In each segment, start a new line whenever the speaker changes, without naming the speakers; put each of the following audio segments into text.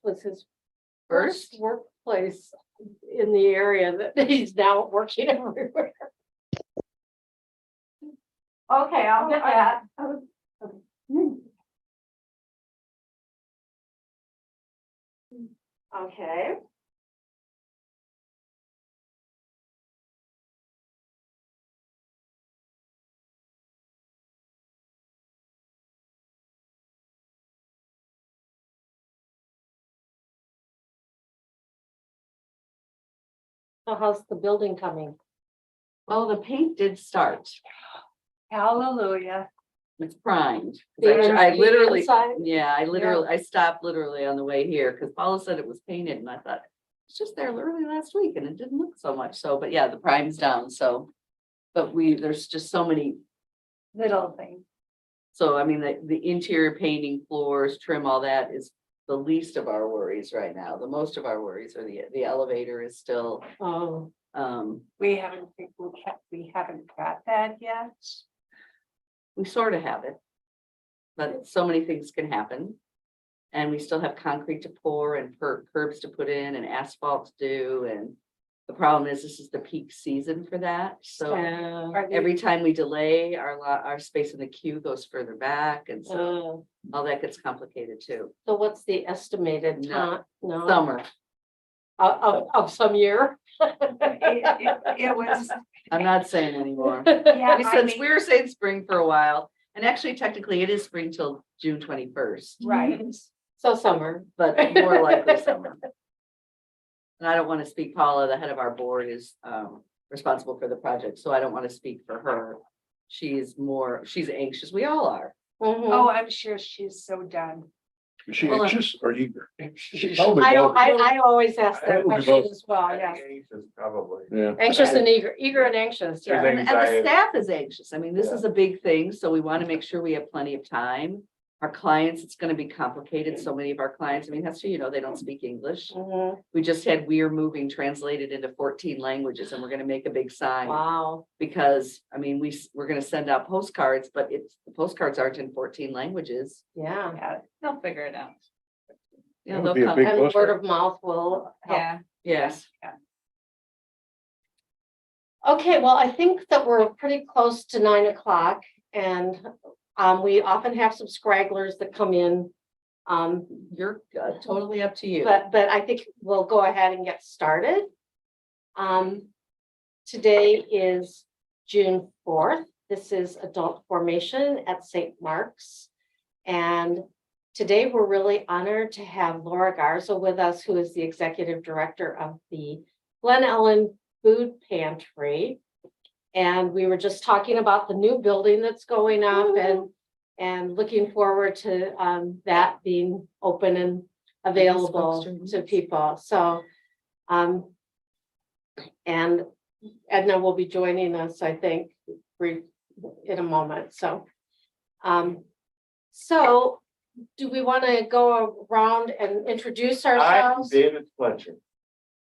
was his
First?
first workplace in the area that he's now working everywhere. Okay, I'll get that. Okay. So how's the building coming?
Oh, the paint did start.
Hallelujah.
It's primed.
The
I literally,
inside?
yeah, I stopped literally on the way here because Paula said it was painted and I thought it's just there early last week and it didn't look so much. So, but yeah, the prime's down. So, but there's just so many.
Little thing.
So I mean, the interior painting, floors, trim, all that is the least of our worries right now. The most of our worries are the elevator is still,
Oh,
We haven't got that yet.
we sort of have it. But so many things can happen. And we still have concrete to pour and curbs to put in and asphalt to do. And the problem is this is the peak season for that. So
yeah.
every time we delay, our space in the queue goes further back. And so all that gets complicated too.
So what's the estimated
No.
time? No,
Summer,
of some year?
It was,
I'm not saying anymore.
yeah,
Since we were saying spring for a while, and actually technically it is spring till June 21st,
right.
So summer.
but more likely summer. And I don't want to speak, Paula, the head of our board is responsible for the project, so I don't want to speak for her. She's anxious, we all are.
Mhm.
Oh, I'm sure she's so done.
Is she
Well,
anxious or eager?
I don't, I always ask that
Probably
question
both.
as well, yes.
Probably.
Yeah.
Anxious and eager and anxious,
There's
yeah.
And the
anxiety.
staff is anxious. I mean, this
Yeah.
is a big thing, so we want to make sure we have plenty of time. Our clients, it's going to be complicated. So many of our clients, I mean, that's, they don't speak English.
Mhm.
We just had We're Moving translated into 14 languages and we're going to make a big sign.
Wow.
Because, I mean, we're going to send out postcards, but the postcards aren't in 14 languages.
Yeah.
Yeah, they'll figure it out.
Yeah,
That would
they'll
be a
come.
big-
And word
postcard.
of mouth will help.
Yeah.
Yes.
Okay, well, I think that we're pretty close to 9 o'clock and we often have some scragglers that come in.
You're totally up to you.
But I think we'll go ahead and get started. Today is June 4th. This is adult formation at St. Mark's. And today we're really honored to have Laura Garza with us, who is the executive director of the Glen Ellen Food Pantry. And we were just talking about the new building that's going up and looking forward to that being open and available to people. So, and Edna will be joining us, I think, in a moment. So, so do we want to go around and introduce
I'm
ourselves?
David Fletcher.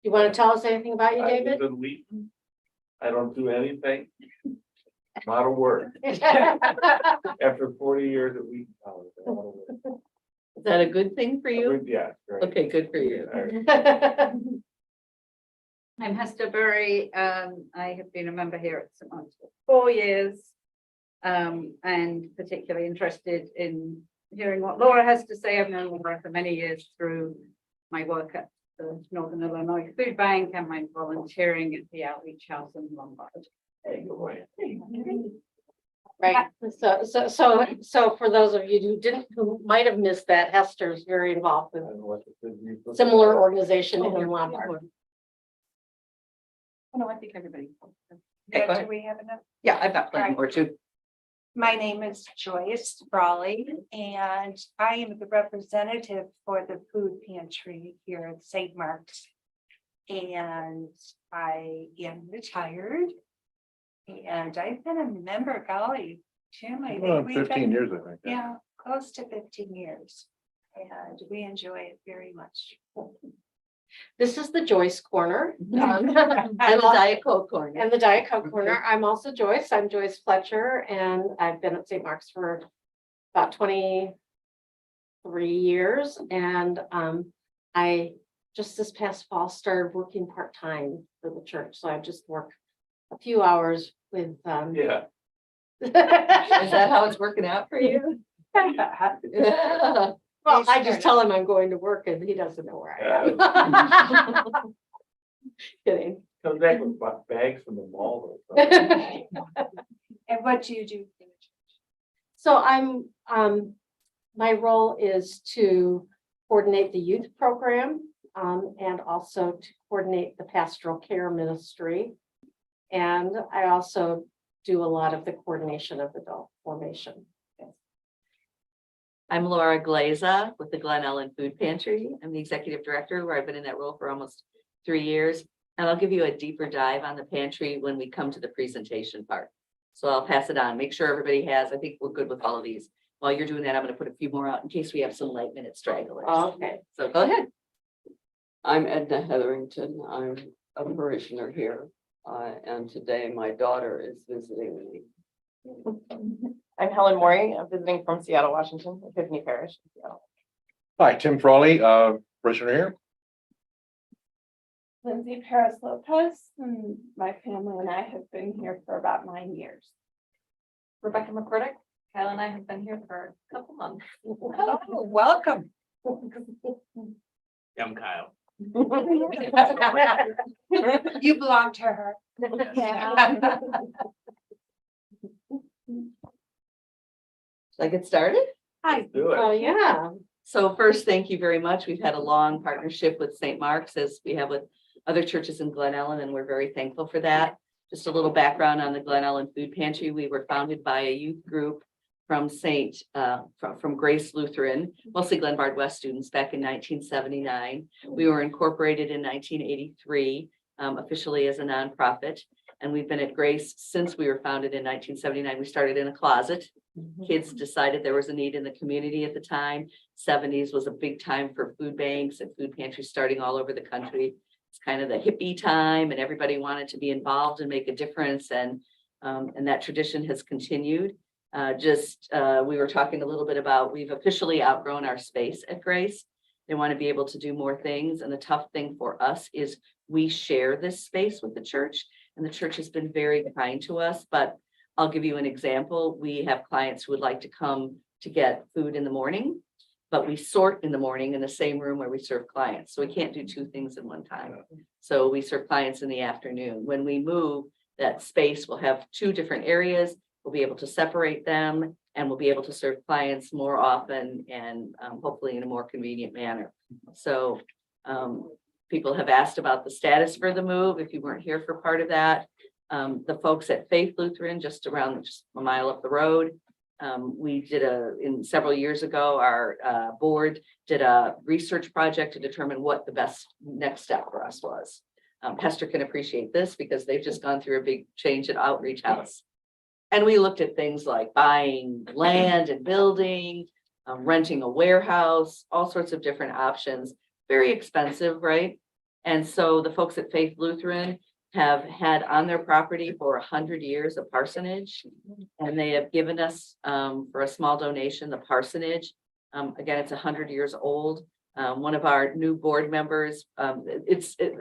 You want to tell us anything about you,
I live
David?
in Wheaton. I don't do anything. I'm out of work. After 40 years at Wheaton College. I'm out of work.
Is that a good thing for you?
Yeah. great.
Okay, good for you.
I'm Hester Burry. I have been a member here at St. Mark's for 4 years. And particularly interested in hearing what Laura has to say. I've known Laura for many years through my work at the Northern Illinois Food Bank and my volunteering at the Outreach House in Lombard.
Right, so for those of you who might have missed that, Hester is very involved
I
with
don't know what the good news looks
similar
like.
organization in Lombard.
Oh, no, I think everybody.
Okay, go
Do
ahead.
we have enough?
Yeah, I've got plenty more too.
My name is Joyce Brawley, and I am the representative for the food pantry here at St. Mark's. And I am retired. And I've been a member, golly, Jim, I
Well,
think we've
15
been,
years, I think.
yeah, close to 15 years. And we enjoy it very much.
This is the Joyce Corner.
And the Diet Coke corner.
And the Diet Coke Corner. I'm also Joyce. I'm Joyce Fletcher, and I've been at St. Mark's for about 23 years. And I just this past fall started working part-time for the church, so I just work a few hours with
Yeah.
Is that how it's working out for you? Yeah.
Well, I just tell him I'm going to work and he doesn't know where I am. Kidding.
Comes back with bags from the mall. or something.
And what do you do? for the church?
So my role is to coordinate the youth program, and also to coordinate the pastoral care ministry. And I also do a lot of the coordination of adult formation.
I'm Laura Glaza with the Glen Ellen Food Pantry. I'm the executive director, where I've been in that role for almost 3 years. And I'll give you a deeper dive on the pantry when we come to the presentation part. So I'll pass it on, make sure everybody has, I think we're good with all of these. While you're doing that, I'm gonna put a few more out in case we have some late minute stragglers.
Okay.
So go ahead.
I'm Edna Hetherington. I'm a parishioner here. And today my daughter is visiting me.
I'm Helen Maury. I'm visiting from Seattle, Washington, Epiphany Parish in Seattle.
Hi, Tim Frawley, parishioner here.
Lindsay Paris Lopez, and my family and I have been here for about 9 years.
Rebecca McCurdick, Kyle and I have been here for a couple months.
Oh, welcome.
I'm Kyle.
You belong to her.
Shall I get started?
Hi.
Do
Oh,
it.
yeah.
So first, thank you very much. We've had a long partnership with St. Mark's, as we have with other churches in Glen Ellen, and we're very thankful for that. Just a little background on the Glen Ellen Food Pantry. We were founded by a youth group from from Grace Lutheran, mostly Glenbard West students, back in 1979. We were incorporated in 1983, officially as a nonprofit. And we've been at Grace since we were founded in 1979. We started in a closet. Kids decided there was a need in the community at the time. 70s was a big time for food banks and food pantries starting all over the country. It's kind of the hippie time, and everybody wanted to be involved and make a difference. And that tradition has continued. We were talking a little bit about, we've officially outgrown our space at Grace. They want to be able to do more things. And the tough thing for us is we share this space with the church, and the church has been very kind to us. But I'll give you an example. We have clients who would like to come to get food in the morning, but we sort in the morning in the same room where we serve clients. So we can't do two things at one time. So we serve clients in the afternoon. When we move, that space will have two different areas. We'll be able to separate them, and we'll be able to serve clients more often and hopefully in a more convenient manner. So people have asked about the status for the move. If you weren't here for part of that, the folks at Faith Lutheran, just a mile up the road, we did several years ago, our board did a research project to determine what the best next step for us was. Pastor can appreciate this because they've just gone through a big change at Outreach House. And we looked at things like buying land and building, renting a warehouse, all sorts of different options, very expensive, right? And so the folks at Faith Lutheran have had on their property for 100 years a parsonage, and they have given us for a small donation the parsonage. Again, it's 100 years old. One of our new board members, I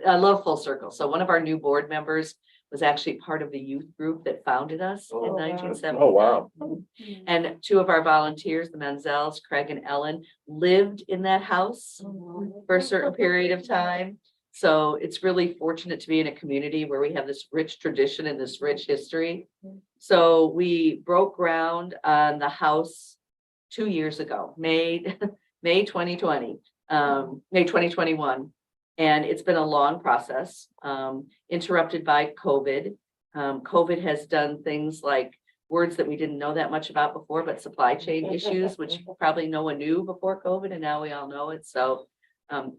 love full circle. So one of our new board members was actually part of the youth group that founded us in
Oh, wow.
1970.
Oh, wow.
And two of our volunteers, the Menzels, Craig and Ellen, lived in that house for a certain period of time. So it's really fortunate to be in a community where we have this rich tradition and this rich history. So we broke ground on the house 2 years ago, May 2020, May 2021. And it's been a long process, interrupted by COVID. COVID has done things like words that we didn't know that much about before, but supply chain issues, which probably no one knew before COVID, and now we all know it. So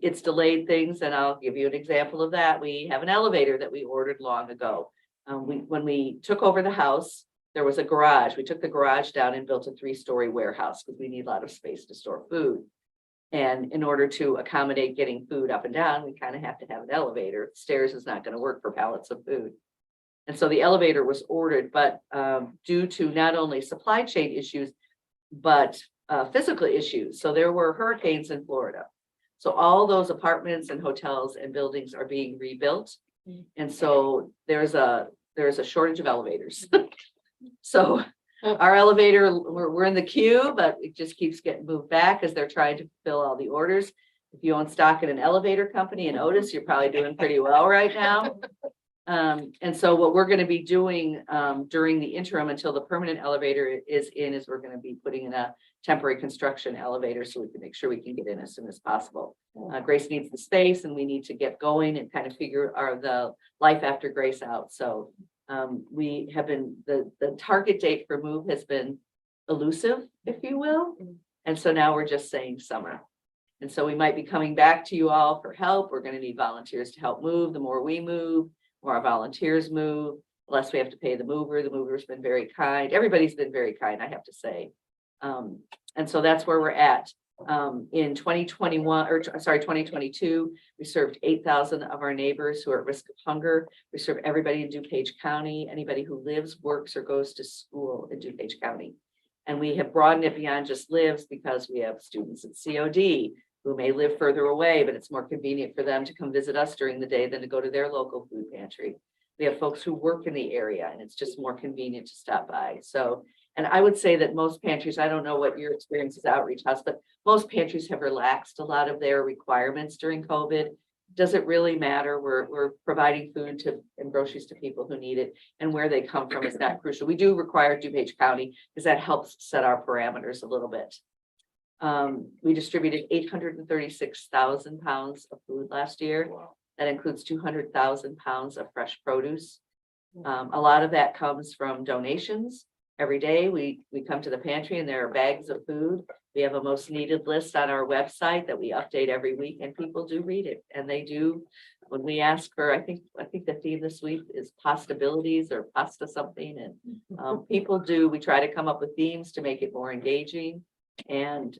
it's delayed things, and I'll give you an example of that. We have an elevator that we ordered long ago. When we took over the house, there was a garage. We took the garage down and built a 3-story warehouse because we need a lot of space to store food. And in order to accommodate getting food up and down, we kind of have to have an elevator. Stairs is not going to work for pallets of food. And so the elevator was ordered, but due to not only supply chain issues, but physical issues. So there were hurricanes in Florida. So all those apartments and hotels and buildings are being rebuilt. And so there's a shortage of elevators. So our elevator, we're in the queue, but it just keeps getting moved back as they're trying to fill all the orders. If you own stock in an elevator company in Otis, you're probably doing pretty well right now. And so what we're gonna be doing during the interim until the permanent elevator is we're gonna be putting in a temporary construction elevator so we can make sure we can get in as soon as possible. Grace needs the space and we need to get going and kind of figure the life after Grace out. So we have been, the target date for move has been elusive, if you will. And so now we're just saying summer. And so we might be coming back to you all for help. We're gonna need volunteers to help move. The more we move, more our volunteers move, the less we have to pay the mover. The mover's been very kind. Everybody's been very kind, I have to say. And so that's where we're at. In 2022, we served 8,000 of our neighbors who are at risk of hunger. We serve everybody in DuPage County, anybody who lives, works, or goes to school in DuPage County. And we have broadened it beyond just lives because we have students at COD who may live further away, but it's more convenient for them to come visit us during the day than to go to their local food pantry. We have folks who work in the area and it's just more convenient to stop by. So, and I would say that most pantries, I don't know what your experience is Outreach House, but most pantries have relaxed a lot of their requirements during COVID. Does it really matter? We're providing food and groceries to people who need it, and where they come from is not crucial. We do require DuPage County because that helps set our parameters a little bit. We distributed 836,000 pounds of food last year.
Wow.
That includes 200,000 pounds of fresh produce. A lot of that comes from donations. Every day we come to the pantry and there are bags of food. We have a most needed list on our website that we update every week, and people do read it. And they do, when we ask for, I think the theme this week is possibilities or pasta something. And people do, we try to come up with themes to make it more engaging. And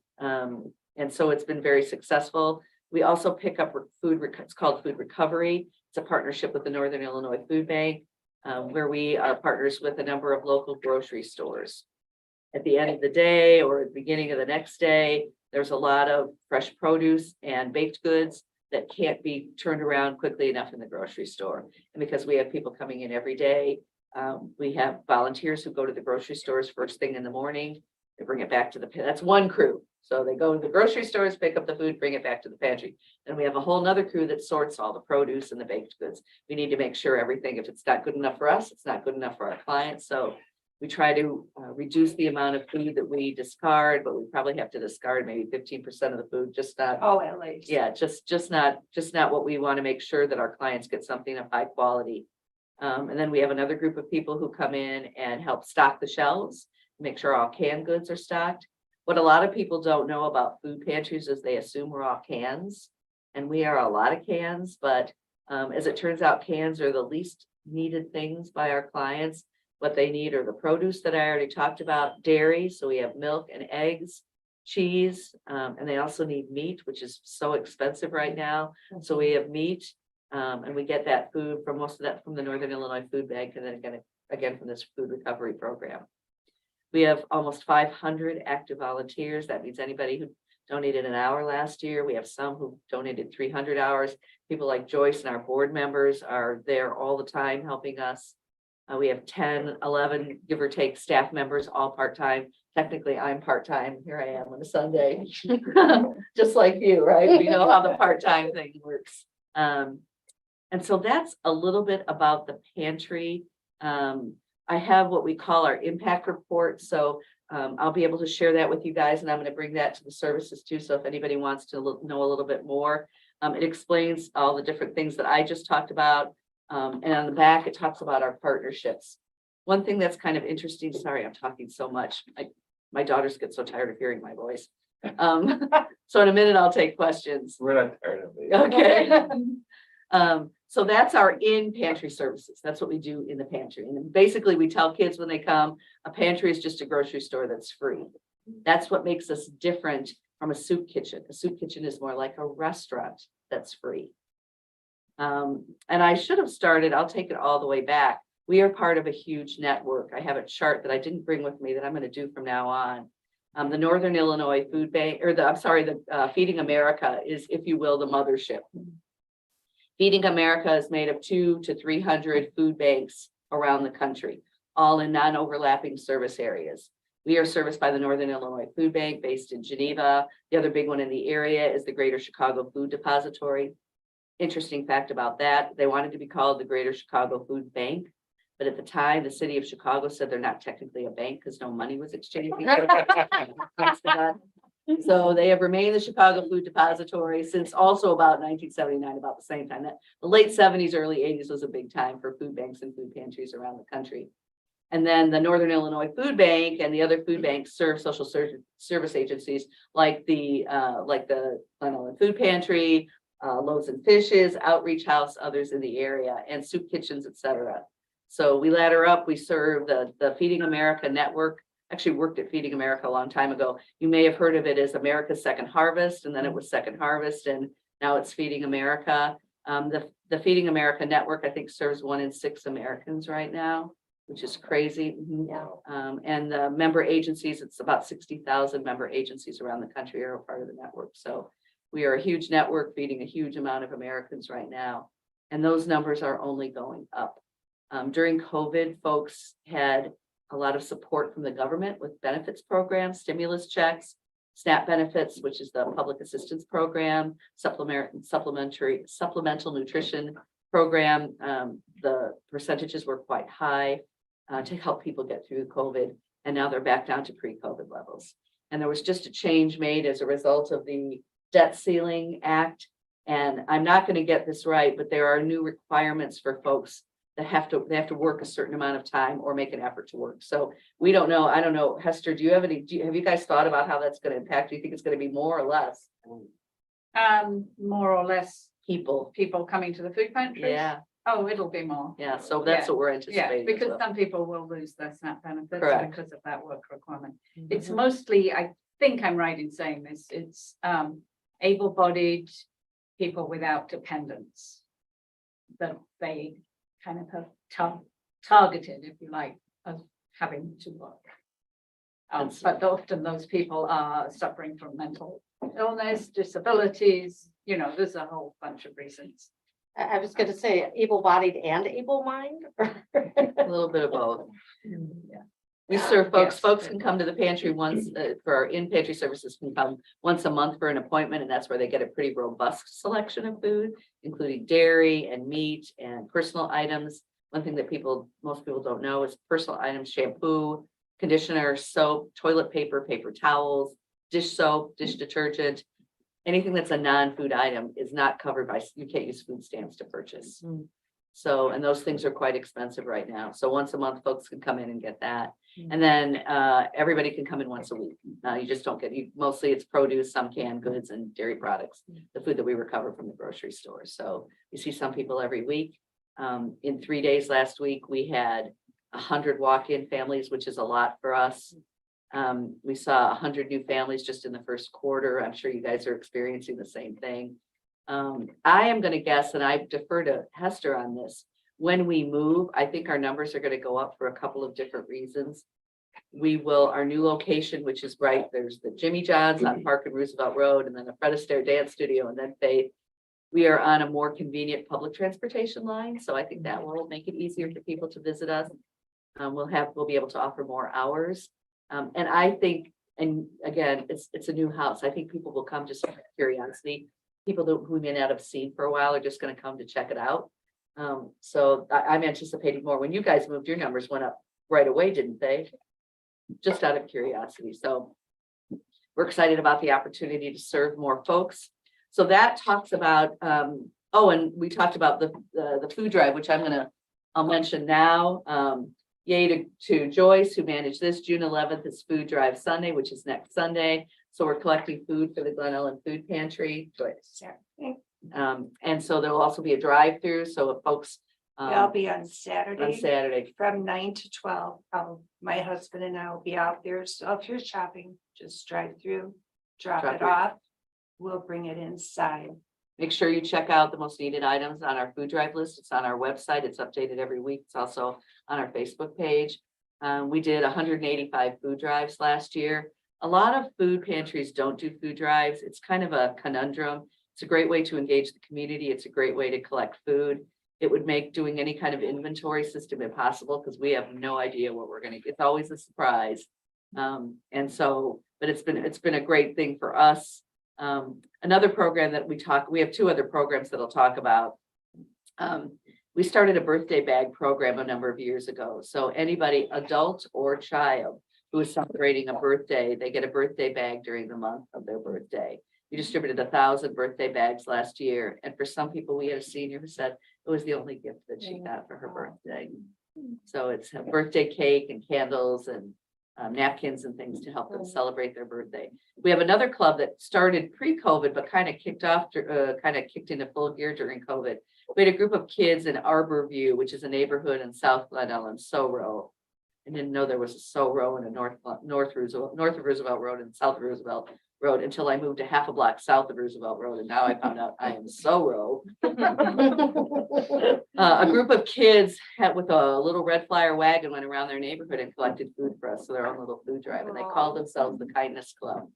so it's been very successful. We also pick up food, it's called Food Recovery. It's a partnership with the Northern Illinois Food Bank, where we are partners with a number of local grocery stores. At the end of the day or at the beginning of the next day, there's a lot of fresh produce and baked goods that can't be turned around quickly enough in the grocery store. And because we have people coming in every day, we have volunteers who go to the grocery stores first thing in the morning. They bring it back to that's one crew. So they go to the grocery stores, pick up the food, bring it back to the pantry. And we have a whole nother crew that sorts all the produce and the baked goods. We need to make sure everything, if it's not good enough for us, it's not good enough for our clients. So we try to reduce the amount of food that we discard, but we probably have to discard maybe 15% of the food, just not.
Oh, at least.
Yeah, just not what we want to make sure that our clients get something of high quality. And then we have another group of people who come in and help stock the shelves, make sure all canned goods are stocked. What a lot of people don't know about food pantries is they assume we're all cans, and we are a lot of cans, but as it turns out, cans are the least needed things by our clients. What they need are the produce that I already talked about, dairy, so we have milk and eggs, cheese, and they also need meat, which is so expensive right now. So we have meat, and we get that food from most of that from the Northern Illinois Food Bank, and then again from this food recovery program. We have almost 500 active volunteers. That means anybody who donated an hour last year. We have some who donated 300 hours. People like Joyce and our board members are there all the time helping us. We have 10, 11, give or take, staff members, all part-time. Technically, I'm part-time. Here I am on a Sunday, just like you, right? We know how the part-time thing works. And so that's a little bit about the pantry. I have what we call our impact report. So I'll be able to share that with you guys, and I'm going to bring that to the services too. So if anybody wants to know a little bit more, it explains all the different things that I just talked about. And on the back, it talks about our partnerships. One thing that's kind of interesting, sorry, I'm talking so much. My daughters get so tired of hearing my voice. So in a minute, I'll take questions.
We're not tired of it.
Okay. So that's our in-pantry services. That's what we do in the pantry. And basically we tell kids when they come, a pantry is just a grocery store that's free. That's what makes us different from a soup kitchen. A soup kitchen is more like a restaurant that's free. And I should have started, I'll take it all the way back. We are part of a huge network. I have a chart that I didn't bring with me that I'm going to do from now on. The Northern Illinois Food Bank, or the Feeding America is, if you will, the mothership. Feeding America is made of 200 to 300 food banks around the country, all in non-overlapping service areas. We are serviced by the Northern Illinois Food Bank based in Geneva. The other big one in the area is the Greater Chicago Food Depository. Interesting fact about that, they wanted to be called the Greater Chicago Food Bank, but at the time, the city of Chicago said they're not technically a bank because no money was exchanged. So they have remained the Chicago Food Depository since also about 1979, about the same time. That the late 70s, early 80s was a big time for food banks and food pantries around the country. And then the Northern Illinois Food Bank and the other food banks serve social service agencies like the Glen Ellen Food Pantry, Loaves and Fishes, Outreach House, others in the area, and soup kitchens, etc. So we ladder up. We serve the Feeding America network. Actually worked at Feeding America a long time ago. You may have heard of it as America's Second Harvest, and then it was Second Harvest, and now it's Feeding America. The Feeding America network, I think, serves 1 in 6 Americans right now, which is crazy.
Yeah.
And the member agencies, it's about 60,000 member agencies around the country are a part of the network. So we are a huge network feeding a huge amount of Americans right now. And those numbers are only going up. During COVID, folks had a lot of support from the government with benefits programs, stimulus checks, SNAP benefits, which is the public assistance program, supplemental nutrition program. The percentages were quite high to help people get through COVID. And now they're back down to pre-COVID levels. And there was just a change made as a result of the Debt Ceiling Act. And I'm not going to get this right, but there are new requirements for folks that have to work a certain amount of time or make an effort to work. So we don't know. I don't know. Hester, have you guys thought about how that's going to impact? Do you think it's going to be more or less
More or less
people?
coming to the food pantries.
Yeah,
Oh, it'll be more.
yeah. So that's what we're
Yeah,
anticipating. as
because
well.
some people will lose their SNAP benefits
Correct.
because of that work requirement.
Mhm.
It's mostly, I think I'm right in saying this, it's able-bodied people without dependents that they kind of have targeted, if you like, of having to work. But often those people are suffering from mental illness, disabilities, there's a whole bunch of reasons.
I was gonna say able-bodied and able-mind.
A little bit of both. We serve folks.
Yes.
Folks can come to the pantry once for our in-pantry services can come once a month for an appointment, and that's where they get a pretty robust selection of food, including dairy and meat and personal items. One thing that most people don't know is personal items: shampoo, conditioner, soap, toilet paper, paper towels, dish soap, dish detergent. Anything that's a non-food item is not covered by, you can't use food stamps to purchase. So, and those things are quite expensive right now. So once a month, folks can come in and get that. And then everybody can come in once a week. You just don't get, mostly it's produce, some canned goods and dairy products, the food that we recover from the grocery store. So you see some people every week. In 3 days last week, we had 100 walk-in families, which is a lot for us. We saw 100 new families just in the first quarter. I'm sure you guys are experiencing the same thing. I am going to guess, and I defer to Hester on this, when we move, I think our numbers are going to go up for a couple of different reasons. Our new location, which is there's the Jimmy John's on Park and Roosevelt Road, and then the Fred Astaire Dance Studio, and then Faith. We are on a more convenient public transportation line, so I think that will make it easier for people to visit us. We'll be able to offer more hours. And I think, and again, it's a new house. I think people will come just for curiosity. People who we may not have seen for a while are just going to come to check it out. So I'm anticipating more. When you guys moved, your numbers went up right away, didn't they? Just out of curiosity. So we're excited about the opportunity to serve more folks. So that talks about, and we talked about the food drive, which I'll mention now. Yay to Joyce, who managed this. June 11th is Food Drive Sunday, which is next Sunday. So we're collecting food for the Glen Ellen Food Pantry. Joyce. And so there will also be a drive-through. So if folks.
I'll be on Saturday.
On Saturday.
From 9 to 12. My husband and I will be out there. So if you're shopping, just drive through, drop it off. We'll bring it inside.
Make sure you check out the most needed items on our food drive list. It's on our website. It's updated every week. It's also on our Facebook page. We did 185 food drives last year. A lot of food pantries don't do food drives. It's kind of a conundrum. It's a great way to engage the community. It's a great way to collect food. It would make doing any kind of inventory system impossible because we have no idea what we're gonna, it's always a surprise. And so, but it's been a great thing for us. Another program that we have 2 other programs that I'll talk about. We started a birthday bag program a number of years ago. So anybody, adult or child, who is celebrating a birthday, they get a birthday bag during the month of their birthday. We distributed 1,000 birthday bags last year. And for some people, we had a senior who said it was the only gift that she got for her birthday. So it's a birthday cake and candles and napkins and things to help them celebrate their birthday. We have another club that started pre-COVID, but kind of kicked into full gear during COVID. We had a group of kids in Arborview, which is a neighborhood in South Glen Ellen, SoRo. I didn't know there was a SoRo in a north of Roosevelt Road and south of Roosevelt Road until I moved to half a block south of Roosevelt Road, and now I found out I am SoRo. A group of kids with a little red flyer wagon went around their neighborhood and collected food for us, so their own little food drive, and they called themselves the Kindness Club.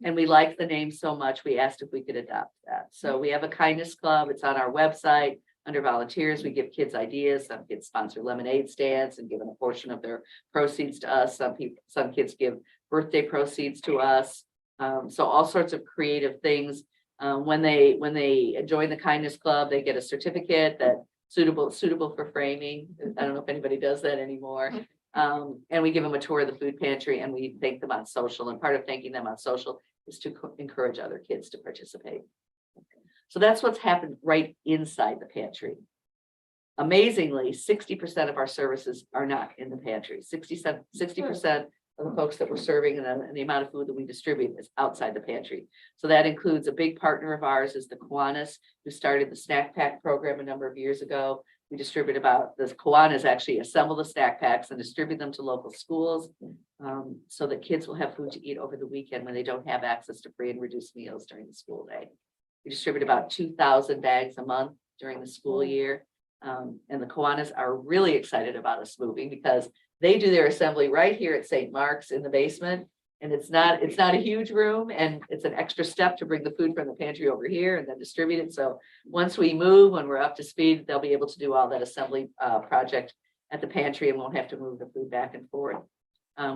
And we liked the name so much, we asked if we could adopt that. So we have a Kindness Club. It's on our website. Under volunteers, we give kids ideas. Some kids sponsor lemonade stands and give a portion of their proceeds to us. Some kids give birthday proceeds to us. So all sorts of creative things. When they join the Kindness Club, they get a certificate that suitable for framing. I don't know if anybody does that anymore. And we give them a tour of the food pantry and we thank them on social. And part of thanking them on social is to encourage other kids to participate. So that's what's happened right inside the pantry. Amazingly, 60% of our services are not in the pantry. 60% of the folks that we're serving and the amount of food that we distribute is outside the pantry. So that includes a big partner of ours is the Kiwanis, who started the snack pack program a number of years ago. We distribute the Kiwanis actually assemble the snack packs and distribute them to local schools so that kids will have food to eat over the weekend when they don't have access to free and reduced meals during the school day. We distribute about 2,000 bags a month during the school year. And the Kiwanis are really excited about us moving because they do their assembly right here at St. Mark's in the basement. And it's not a huge room and it's an extra step to bring the food from the pantry over here and then distribute it. So once we move, when we're up to speed, they'll be able to do all that assembly project at the pantry and won't have to move the food back and forth.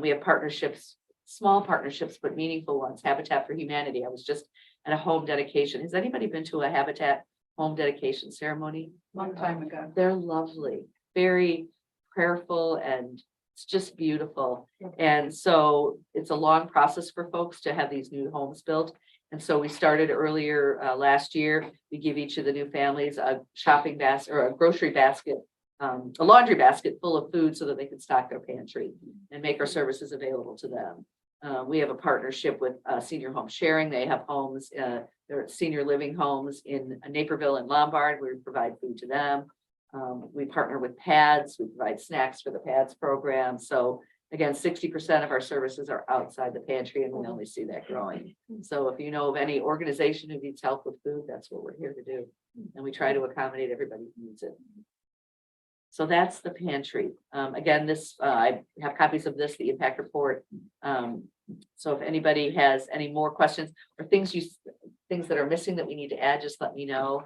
We have partnerships, small partnerships, but meaningful ones. Habitat for Humanity. I was just at a home dedication. Has anybody been to a Habitat home dedication ceremony?
Long time ago.
They're lovely, very prayerful, and it's just beautiful. And so it's a long process for folks to have these new homes built. And so we started earlier last year. We give each of the new families a shopping basket or a grocery basket, a laundry basket full of food so that they can stock their pantry and make our services available to them. We have a partnership with Senior Home Sharing. They have homes, they're senior living homes in Naperville and Lombard. We provide food to them. We partner with PADS. We provide snacks for the PADS program. So again, 60% of our services are outside the pantry and we only see that growing. So if you know of any organization who needs help with food, that's what we're here to do. And we try to accommodate everybody who needs it. So that's the pantry. Again, I have copies of this, the impact report. So if anybody has any more questions or things that are missing that we need to add, just let me know.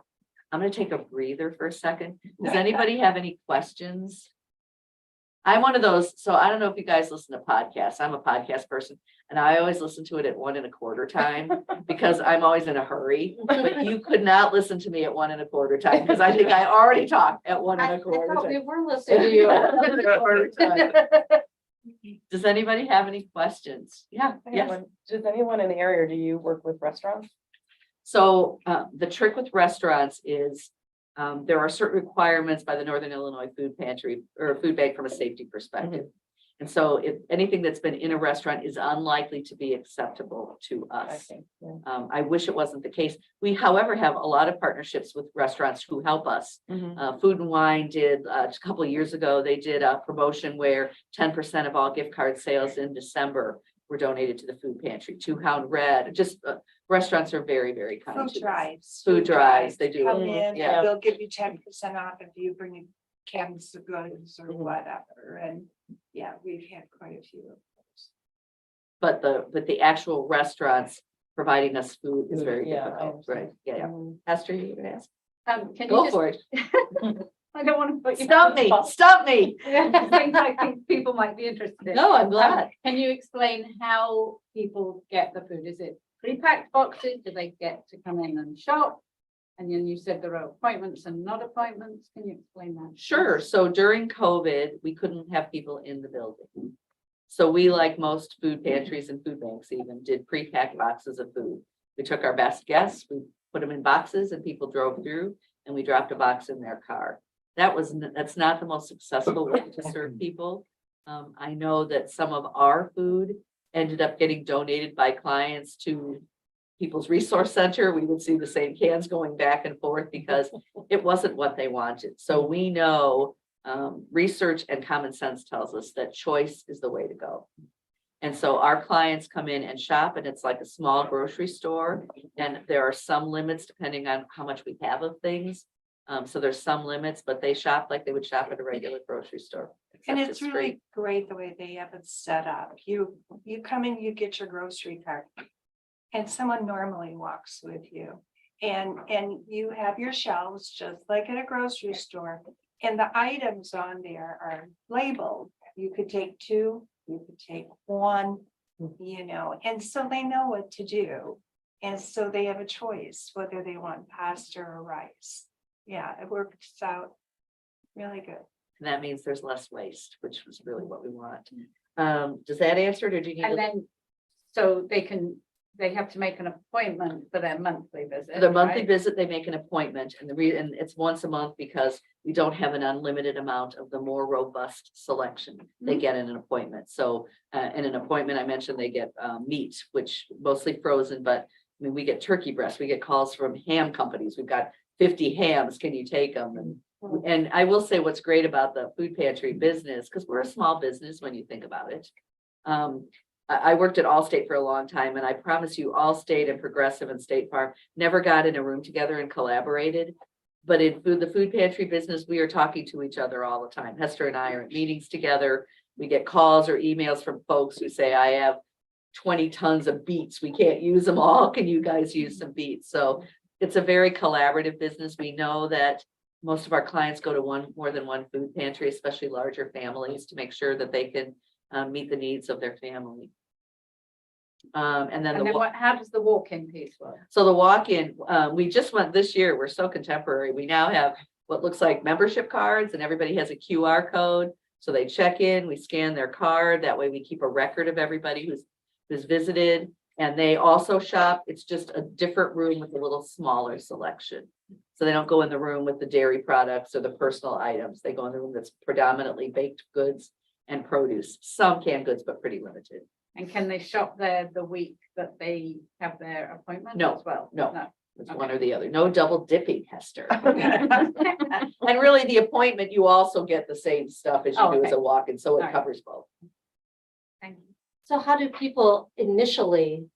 I'm going to take a breather for a second. Does anybody have any questions? I'm one of those, so I don't know if you guys listen to podcasts. I'm a podcast person and I always listen to it at 1 1/4 time because I'm always in a hurry. But you could not listen to me at 1 1/4 time because I think I already talked at 1
I
1/4
thought we
time.
were listening to you.
1 1/4 time. Does anybody have any questions? Yeah, yes.
Does anyone in the area, do you work with restaurants?
So the trick with restaurants is there are certain requirements by the Northern Illinois Food Pantry or Food Bank from a safety perspective. And so if anything that's been in a restaurant is unlikely to be acceptable to us. I wish it wasn't the case. We, however, have a lot of partnerships with restaurants who help us. Food and Wine did a couple of years ago, they did a promotion where 10% of all gift card sales in December were donated to the food pantry. Two Hound Red, just restaurants are very, very kind.
Food
to us.
drives.
Food drives, they do.
Come in,
Yeah.
and they'll give you 10% off if you bring in cans of goods or whatever, and yeah, we've had quite a few of those.
but the actual restaurants providing us food is very
Yeah, I
difficult, right?
understand.
Yeah, yeah. Esther, you gonna ask?
Can you
Go
just,
for it.
I don't want to put you.
Stump me, stump me.
Things I think people might be interested in.
No, I'm glad.
Can you explain how people get the food? Is it pre-packed boxes? Do they get to come in and shop? And then you said there are appointments and not appointments. Can you explain that?
Sure. So during COVID, we couldn't have people in the building. So we, like most food pantries and food banks even, did pre-packed boxes of food. We took our best guests, we put them in boxes and people drove through and we dropped a box in their car. That's not the most successful way to serve people. I know that some of our food ended up getting donated by clients to People's Resource Center. We would see the same cans going back and forth because it wasn't what they wanted. So we know research and common sense tells us that choice is the way to go. And so our clients come in and shop, and it's like a small grocery store. And there are some limits depending on how much we have of things. So there's some limits, but they shop like they would shop at a regular grocery store.
And
except
it's
free.
really great the way they have it set up. You come in, you get your grocery cart. And someone normally walks with you. And you have your shelves just like at a grocery store. And the items on there are labeled. You could take 2, you could take 1, and so they know what to do. And so they have a choice whether they want pasta or rice. Yeah, it works out really good.
And that means there's less waste, which was really what we want. Does that answer it, or do you need?
And then, so they have to make an appointment for their monthly visit.
For their monthly
right?
visit, they make an appointment, and and it's once a month because we don't have an unlimited amount of the more robust selection. They get in an appointment. So in an appointment, I mentioned they get meat, which mostly frozen, but I mean, we get turkey breasts, we get calls from ham companies. We've got 50 hams. Can you take them? And I will say what's great about the food pantry business, because we're a small business when you think about it. I worked at Allstate for a long time, and I promise you, Allstate and Progressive and State Farm never got in a room together and collaborated. But in the food pantry business, we are talking to each other all the time. Hester and I are at meetings together. We get calls or emails from folks who say, I have 20 tons of beets. We can't use them all. Can you guys use some beets? So it's a very collaborative business. We know that most of our clients go to more than one food pantry, especially larger families, to make sure that they can meet the needs of their family. And then
how does the walk-in piece work?
so the walk-in, we just went this year, we're so contemporary. We now have what looks like membership cards, and everybody has a QR code. So they check in, we scan their card. That way we keep a record of everybody who's visited. And they also shop. It's just a different room with a little smaller selection. So they don't go in the room with the dairy products or the personal items. They go in the room that's predominantly baked goods and produce, some canned goods, but pretty limited.
And can they shop there the week that they have their appointment
No,
as well?
no. It's one or the other. No double dipping, Hester. And really, the appointment, you also get the same stuff as you do as a walk-in, so it
Alright.
covers both.
Thank you.
So how do people initially